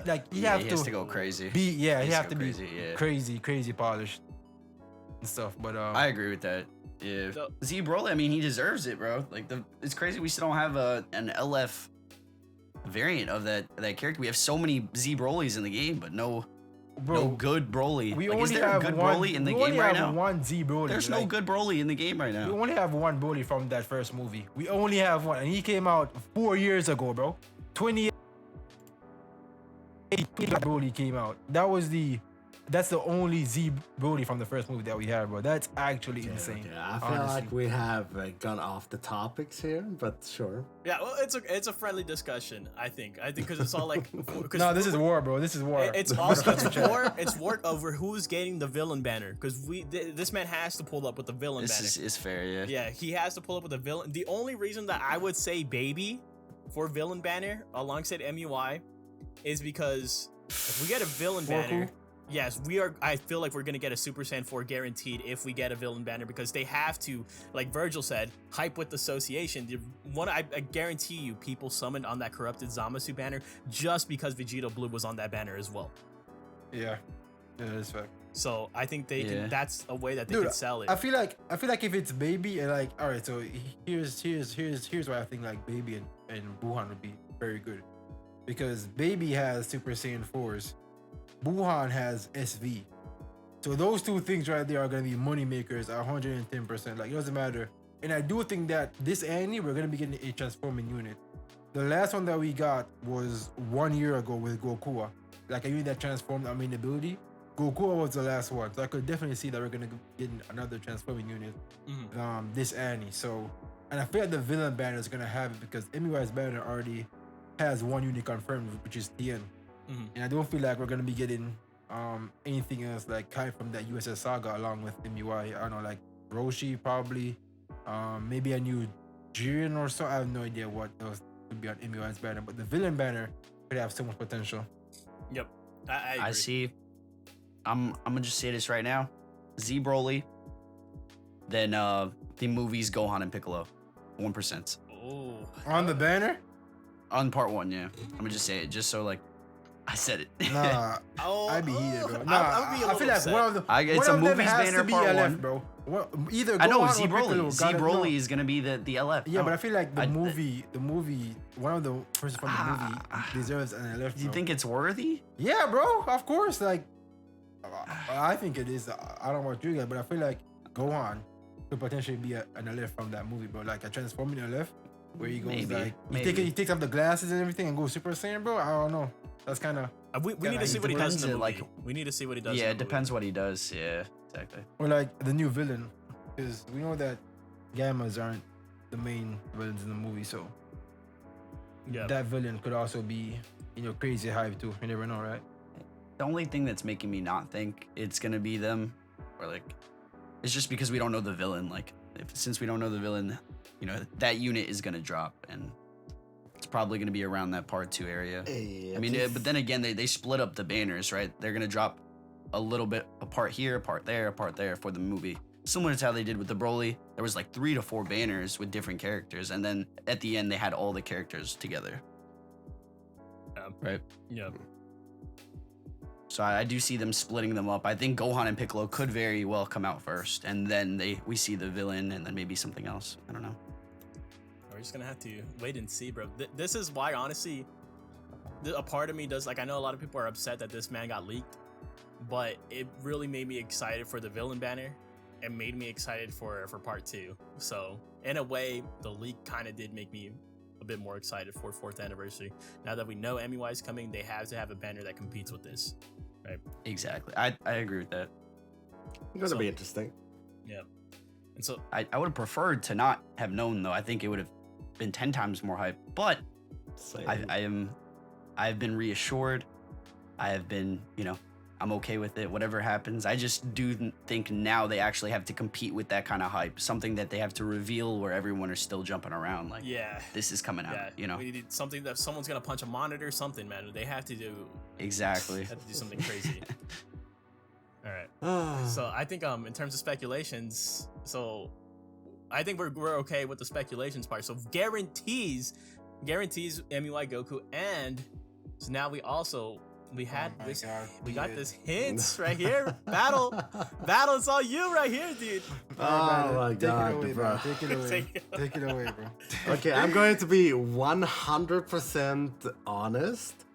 Like you Yeah, have he has to go crazy. be he has have to to go be crazy, yeah. crazy polished and stuff. But I agree with that. Yeah. So- Z Broly, I mean, he deserves it, bro. Like it's crazy we still don't have an LF variant of that character. We have so many Z Brolys in the game, but no good Broly. we Like, only is there a have good one, Broly in the we game only right have now? one Z Broly. There's no like, good Broly in the game right We now. only have one Broly from that first movie. We only have one, and he came out 4 years ago, bro. 20 Broly came out. That's the only Z Broly from the first movie that we have, bro. That's actually insane. Okay, I feel honestly. like we have gone off the topics here, but sure. Yeah, well, it's a friendly discussion. I think because it's all like. 'cause No, this is war, bro. This is war. It's also it's war over who's getting the villain banner because this man has to pull up with the villain banner. This is fair, yeah. Yeah, he has to pull up with the villain. The only reason that I would say Baby for villain banner alongside MUI is because if we get a villain banner, yes, we are. I feel like we're gonna get a Super Saiyan 4 guaranteed if we get a villain banner because they have to, like Virgil said, hype with association. The one I guarantee you, people summoned on that corrupted Zamasu banner just because Vegito Blue was on that banner as well. Yeah, that's fact. So I think they Yeah. can. That's a way that they Dude, can sell it. I feel like if it's Baby and like, all right, so here's why I think like Baby and Buhan would be very good, because Baby has Super Saiyan 4s, Buhan has SV, so those two things right there are gonna be money makers 110%. Like it doesn't matter, and I do think that this Annie we're gonna be getting a transforming unit. The last one that we got was 1 year ago with Goku, like a unit that transformed our main ability. Goku was the last one, so I could definitely see that we're gonna get another transforming unit this Annie. So, and I feel like the villain banner is gonna have it because MUI's banner already has one unit confirmed, which is Tien. And I don't feel like we're gonna be getting anything else like kind from that USS Saga along with MUI. I don't know, like Roshi probably, maybe a new Jiren or so. I have no idea what else would be on MUI's banner, but the villain banner could have so much potential. Yep. I agree. I see. I'm gonna just say this right now. Z Broly. Then the movies Gohan and Piccolo. 1%. Oh. On the banner? On part 1, yeah. I'm gonna just say it, just so like I said it. Nah, Oh, I'd be heated, bro. I Nah, would be a I feel little like upset. one of the It's one a of them movies has banner to be part LF, one. bro. Either I know Gohan Z or Piccolo Broly. Z gotta Broly know. is gonna be the LF. Yeah, No. but I feel like the I- movie, one of the person from the movie deserves an LF. Do you bro. think it's worthy? Yeah, bro. Of course. Like, I think it is. I don't know what you guys, but I feel like Gohan could potentially be an LF from that movie, bro. Like a transforming LF, where he goes Maybe, he takes off the glasses and everything and goes Super Saiyan, bro. I don't know. That's kind of We need Kinda to see what he does in the movie. like- We need to see what he does. Yeah, in it the depends what he does. Yeah, exactly. or like the new villain, because we know that Gammas aren't the main villains in the movie, so Movie. Yeah. that villain could also be crazy hype too. You never know, right? The only thing that's making me not think it's gonna be them, or like, it's just because we don't know the villain. Like, since we don't know the villain, that unit is gonna drop, and it's probably gonna be around that part 2 area. I mean, but then again, they split up the banners, right? They're gonna drop a little bit, a part here, a part there for the movie. Similar to how they did with the Broly, there was like 3 to 4 banners with different characters, and then at the end they had all the characters together. Right. Yeah. So I do see them splitting them up. I think Gohan and Piccolo could very well come out first, and then we see the villain, and then maybe something else. I don't know. We're just gonna have to wait and see, bro. This is why, honestly, a part of me does like. I know a lot of people are upset that this man got leaked, but it really made me excited for the villain banner, and made me excited for part 2. So in a way, the leak kind of did make me a bit more excited for 4th anniversary. Now that we know MUI is coming, they have to have a banner that competes with this, right? Exactly. I agree with that. It's gonna So- be interesting. Yeah. And so I would have preferred to not have known, though. I think it would have been 10 times more hype. But Same. I've been reassured. I have been, I'm okay with it. Whatever happens, I just do think now they actually have to compete with that kind of hype. Something that they have to reveal where everyone is still jumping around. Like, yeah. this is coming out. Yeah, we need something that someone's gonna punch a monitor, something, man. They have to do Exactly. something crazy. All right. So I think in terms of speculations, so I think we're okay with the speculations part. So guarantees MUI Goku, and so now we had Oh my this. God, We got dude. this hints right here. Battle. It's all you right here, dude. Oh my Take god, it away, bro. Take it away. Take it away, bro. Okay, I'm going to be 100% honest.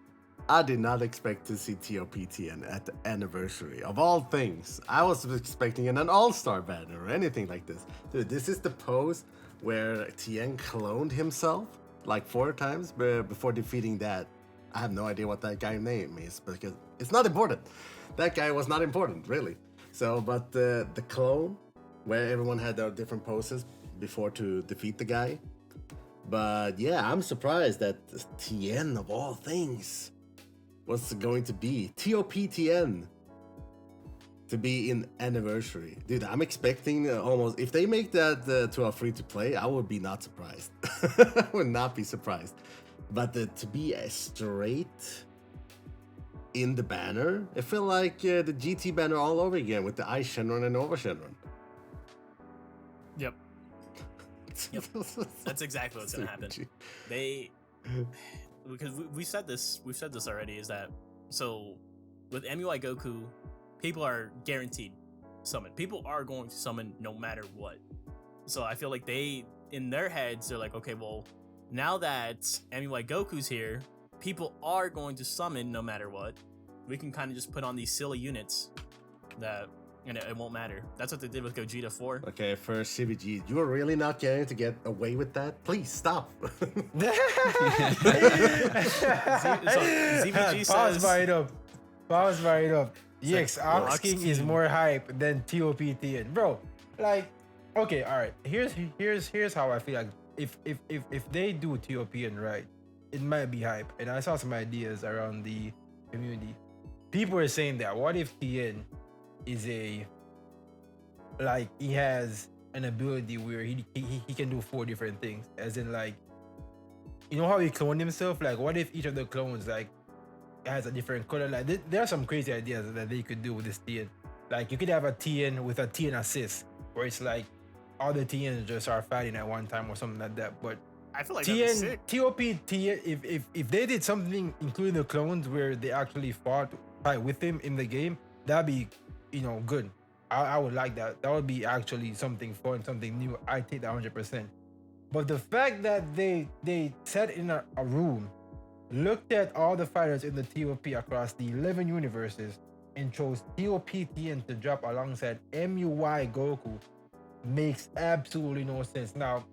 I did not expect to see TOPTN at the anniversary of all things. I was expecting an all-star banner or anything like this. Dude, this is the pose where Tien cloned himself like 4 times before defeating that. I have no idea what that guy's name is because it's not important. That guy was not important, really. So, but the clone, where everyone had their different poses before to defeat the guy. But yeah, I'm surprised that Tien of all things was going to be TOPTN to be in anniversary. Dude, I'm expecting almost, if they make that to a free to play, I would be not surprised. I would not be surprised. But to be a straight in the banner, I feel like the GT banner all over again with the Ice Shenron and Nova Shenron. Yep. Yep. That's exactly what's gonna happen. Because we've said this already, is that so with MUI Goku, people are guaranteed summon. People are going to summon no matter what. So I feel like in their heads, they're like, okay, well, now that MUI Goku's here, people are going to summon no matter what. We can kind of just put on these silly units and it won't matter. That's what they did with Gogeta 4. Okay, first CVG, you are really not going to get away with that? Please stop. ZVG Pause says, right up. Yes, Ox Ox King is King. more hype than TOPTN. Bro, like, okay, alright. Here's how I feel like if they do TOPN right, it might be hype. And I saw some ideas around the community. People are saying that what if TN is he has an ability where he can do 4 different things, as in like you know how he cloned himself? Like, what if each of the clones like has a different color? Like, there are some crazy ideas that they could do with this TN. Like, you could have a TN with a TN assist, where it's like all the TNs just are fighting at one time or something like that. But I feel like that'd be TN, sick. TOP, TN, if they did something, including the clones, where they actually fight with him in the game, that'd be, good. I would like that. That would be actually something fun, something new. I take that 100%. But the fact that they sat in a room, looked at all the fighters in the TOP across the 11 universes, and chose TOP TN to drop alongside MUI Goku makes absolutely no sense. Now,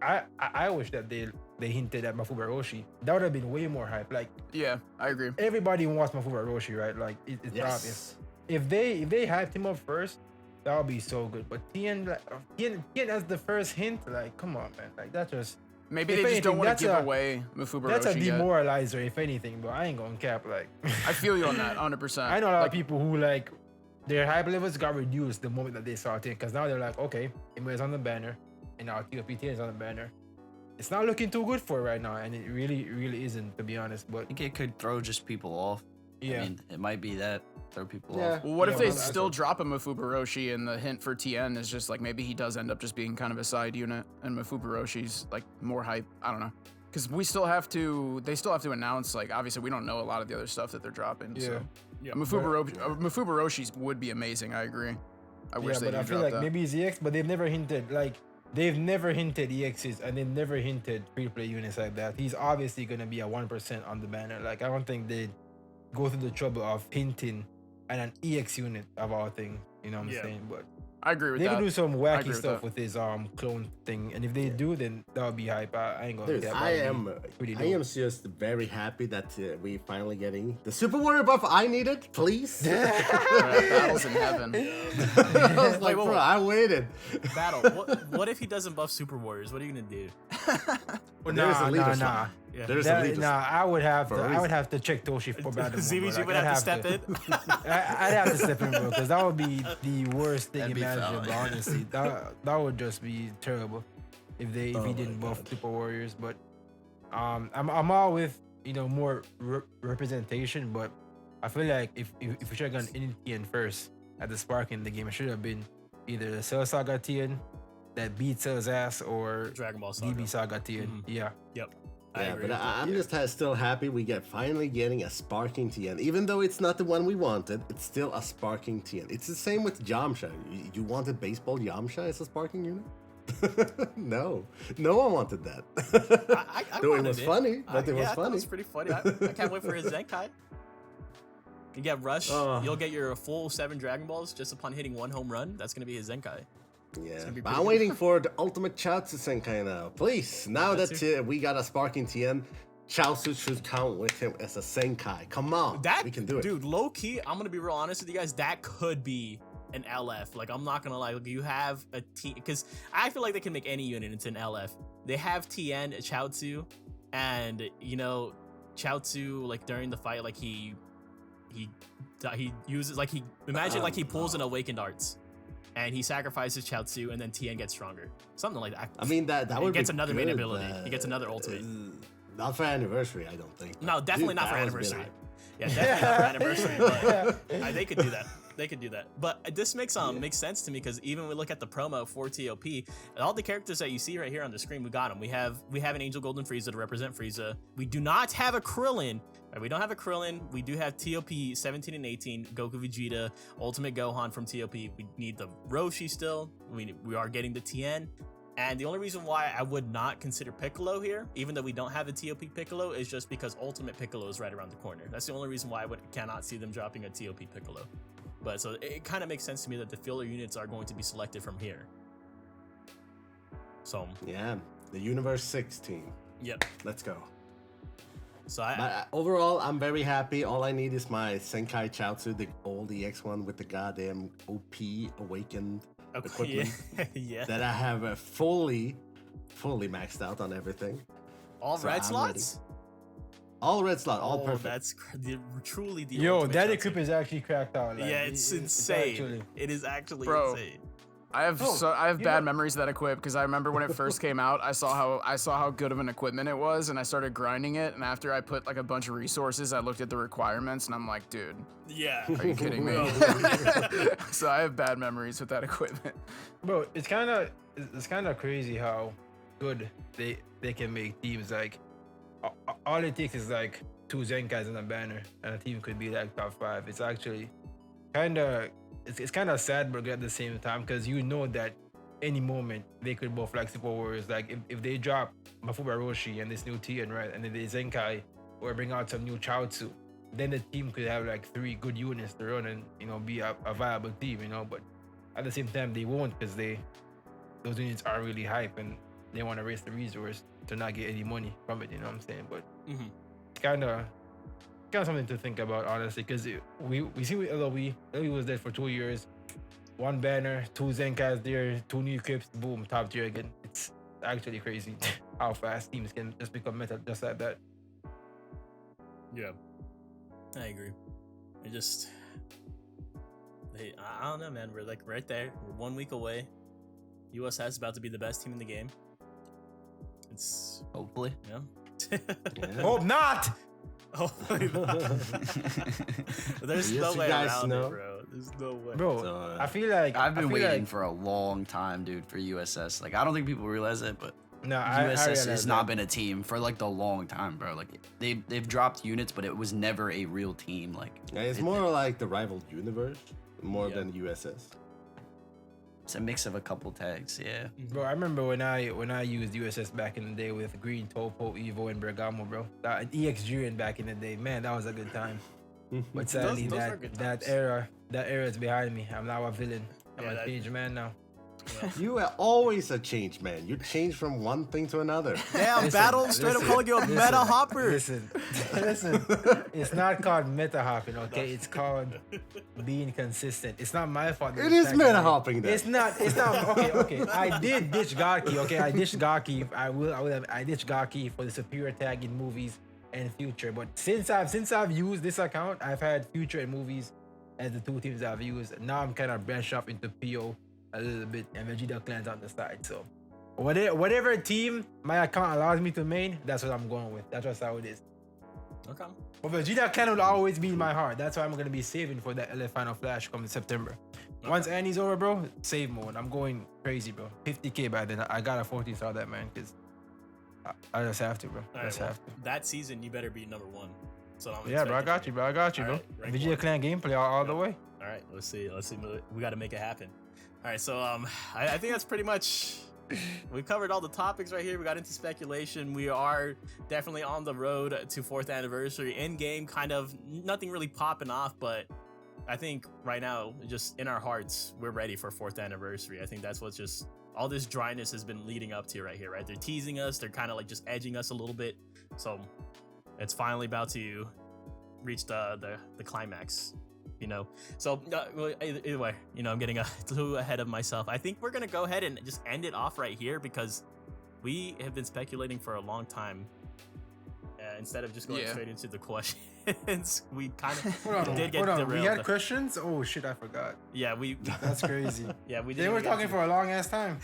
I wish that they hinted at Mafuba Roshi. That would have been way more hype. Like, Yeah, I agree. everybody wants Mafuba Roshi, right? Like, it's obvious. If they hyped him up first, that would be so good. But TN as the first hint, like, come on, man. Like, that just... Maybe If they just don't anything, want that's to give a- away Mafuba That's a Roshi yet. demoralizer, if anything, but I ain't gonna cap, like... I feel you on that, 100%. I know a lot Like, of people who, like, their hype levels got reduced the moment that they saw it, because now they're like, okay, Imo on the banner, and now TOPT is on the banner. It's not looking too good for it right now, and it really, really isn't, to be honest. But I think it could throw just people off. yeah, I mean, it might be that throw people Yeah. off. Well, what if Yeah, they but that's still what- drop a Mafuba Roshi and the hint for TN is just like maybe he does end up just being kind of a side unit and Mafuba Roshi's like more hype? I don't know. Because they still have to announce, like, obviously we don't know a lot of the other stuff that they're dropping. Yeah. So Yeah. Mafuba Roshi's would be amazing. I agree. I wish yeah, they but I did feel drop like that. maybe it's EX, but they've never hinted, like, EXs, and they've never hinted free-to-play units like that. He's obviously gonna be a 1% on the banner. Like, I don't think they'd go through the trouble of hinting at an EX unit of all things. You know what I'm Yeah. saying? But I agree with they that. could do some agree wacky with stuff that. with his clone thing, and if they do, then that would be hype. I ain't gonna. Dude, cap, I that would am be pretty I am dope. just very happy that we finally getting the Super Warrior buff I needed, please. Battles in heaven. I was like, wait, bro, wait. I waited. Battle. What if he doesn't buff Super Warriors? What are you gonna do? But there's a leader nah. slot. Yeah. There's a That, leader nah, slot. I would have For to. a I reason. would have to check Toshi for battle. ZVG would I'd have to step in. I'd have to step in, bro, because that would be the worst thing That'd be foul, imaginable. yeah. Honestly, that would just be terrible if he Oh my didn't buff God. Super Warriors. But I'm all with more representation, but I feel like if we should have gone in TN first at the spark in the game, it should have been either the Cell Saga TN that beat Cell's ass or Dragon Ball Saga. DB Saga TN. Mhm. Yeah. Yep. I Yeah, agree but with that. I'm just still happy we get finally getting a sparking TN. Even though it's not the one we wanted, it's still a sparking TN. It's the same with Yamcha. You wanted baseball Yamcha as a sparking unit? No one wanted that. I Though it wanted was funny, but it was I thought funny. it was pretty funny. I can't wait for his Zenkai. You get Rush, Oh. you'll get your full 7 Dragon Balls just upon hitting 1 home run. That's gonna be his Zenkai. Yeah, gonna be but pretty I'm good. waiting for the ultimate Chaozu Senkai now. Please, now Yeah, that we got a sparking TN, Chaozu should count with him as a Senkai. Come on, That we can do it. dude. Low key, I'm gonna be real honest with you guys. That could be an LF. Like, I'm not gonna lie. Like, you have a T, because I feel like they can make any unit into an LF. They have TN Chaozu, and Chaozu, like, during the fight, like he uses, like, he pulls an Awakened Arts, and he sacrifices Chaozu, and then TN gets stronger. Something like that. I mean that He would gets be another main good, ability. He but, gets another ultimate. Not for anniversary, I don't think. No, definitely Dude, not for that would've been anniversary. hype. Yeah, definitely not for anniversary. But they could do that. They could do that. But this makes sense to me, because even when we look at the promo for TOP, all the characters that you see right here on the screen, we got them. We have an Angel Golden Frieza to represent Frieza. We do not have a Krillin. Right, we don't have a Krillin. We do have TOP 17 and 18, Goku Vegeta, Ultimate Gohan from TOP. We need the Roshi still. We are getting the TN. And the only reason why I would not consider Piccolo here, even though we don't have a TOP Piccolo, is just because Ultimate Piccolo is right around the corner. That's the only reason why I cannot see them dropping a TOP Piccolo. But so it kind of makes sense to me that the filler units are going to be selected from here. So, Yeah, the Universe 16. yep. Let's go. So But overall, I'm very happy. All I need is my Senkai Chaozu, the old EX one with the goddamn OP awakened equipment yeah. that I have fully maxed out on everything. All So red I'm slots? All red slot, all perfect. That's truly the Yo, ultimate that Chaozu. equipment is actually cracked out. Like, Yeah, it's it's insane. actually- It is actually Bro. insane. I have you bad know- memories of that equip because I remember when it first came out, I saw how good of an equipment it was, and I started grinding it. And after I put like a bunch of resources, I looked at the requirements, and I'm like, dude, Yeah. are you kidding me? So I have bad memories with that equipment. Bro, it's kind of crazy how good they can make teams. Like all it takes is like 2 Zenkais and a banner, and a team could be like top 5. It's actually it's kind of sad, but at the same time, because you know that any moment they could both like Super Warriors. Like if they drop Mafuba Roshi and this new Tien, right, and then they Zenkai or bring out some new Chaozu, then the team could have like 3 good units to run and be a viable team, But at the same time, they won't because those units are really hype and they want to raise the resource to not get any money from it. You know what I'm saying? But it's kind of something to think about, honestly, because we see with LOE. LOE was there for 2 years, 1 banner, 2 Zenkais there, 2 new equips, boom, top tier again. It's actually crazy how fast teams can just become meta just like that. Yeah, I agree. I don't know, man. We're like right there. We're 1 week away. USS is about to be the best team in the game. It's Hopefully. Hope not. oh, there's Yes, no you way guys around know. it, bro. There's no way. Bro, So, I feel like I've been I feel waiting like- for a long time, dude, for USS. Like, I don't think people realize it, but No, I USS realize has that. not been a team for like the long time, bro. Like they've dropped units, but it was never a real team. Like Yeah, it's more like the rival universe more than USS. it's a mix of a couple tags. Yeah. Bro, I remember when I used USS back in the day with Green, Topo, Evo, and Bergamo, bro. That EX Julian back in the day, man, that was a good time. But sadly, those were good that times. era is behind me. I'm now a villain. I'm Yeah, a that- changed man now. You are always a change man. You change from one thing to another. Damn, Listen, Battle straight up listen, calling you a listen, meta hopper. Listen, it's not called meta hopping, okay? It's called being consistent. It's not my fault. It is meta hopping then. It's not. Okay. I did ditch Gaki, okay? I ditched Gaki. I ditched Gaki for the superior tag in movies and future. But since I've used this account, I've had future and movies as the 2 teams I've used. Now I'm kind of branched off into PO a little bit and Vegeta clans on the side. So whatever team my account allows me to main, that's what I'm going with. That's just how it is. Okay. But Vegeta clan will always be in my heart. That's why I'm gonna be saving for that LF Final Flash come in September. Once Annie's over, bro, save mode. I'm going crazy, bro. 50k by then. I got a 14 star that, man, because I just have to, bro. All Just right, well, have to. that season you better be number 1. So I'm Yeah, bro, I expecting got you, bro. I got you, bro. All right, rank Vegeta 1. clan gameplay all the way. All right, let's see. We got to make it happen. All right, so I think that's pretty much. We covered all the topics right here. We got into speculation. We are definitely on the road to 4th anniversary. In game, kind of nothing really popping off, but I think right now, just in our hearts, we're ready for 4th anniversary. I think that's what's just all this dryness has been leading up to right here, right? They're teasing us. They're kind of like just edging us a little bit. So it's finally about to reach the climax. So well, either way, I'm getting too ahead of myself. I think we're gonna go ahead and just end it off right here because we have been speculating for a long time. Instead of just going straight into the questions, we kind of did get derailed. We had questions? Oh shit, I forgot. Yeah, That's crazy. yeah, we. They were talking for a long ass time.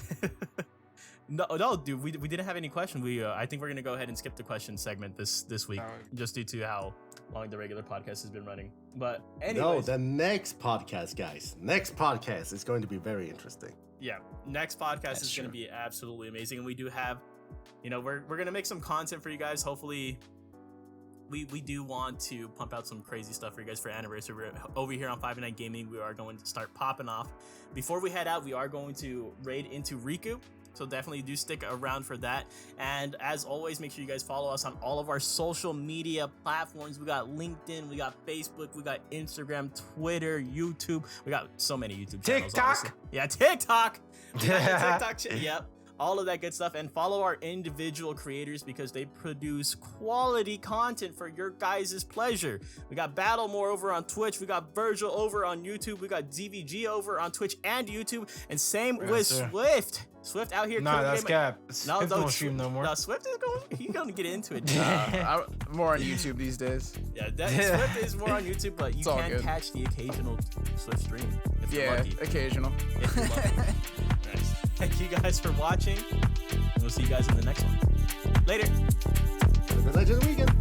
No, dude, we didn't have any question. I think we're gonna go ahead and skip the question segment this week, just due to how long the regular podcast has been running. But anyways, No, the next podcast, guys. Next podcast is going to be very interesting. yeah, next podcast That's is gonna true. be absolutely amazing, and we do have, we're gonna make some content for you guys. Hopefully, we do want to pump out some crazy stuff for you guys for anniversary. We're over here on 5-9 Gaming. We are going to start popping off. Before we head out, we are going to raid into Riku. So definitely do stick around for that. And as always, make sure you guys follow us on all of our social media platforms. We got LinkedIn, we got Facebook, we got Instagram, Twitter, YouTube. We got so many YouTube channels. TikTok? Honestly. Yeah, TikTok. We got the TikTok. Yep. all of that good stuff, and follow our individual creators because they produce quality content for your guys' pleasure. We got Battlemore over on Twitch, we got Virgil over on YouTube, we got ZVG over on Twitch and YouTube, and same with sir. Swift. Swift out here. Nah, killing that's game. cap. No, Swift don't don't stream no more. No, Swift is going. He's going to get into it. I'm more on YouTube these days. Yeah, Swift is more on YouTube, but you It's all can good. catch the occasional Swift stream if you're Yeah, lucky. occasional. If you're lucky. Nice. Thank you guys for watching. And we'll see you guys in the next one. Later. Have a good Legends weekend.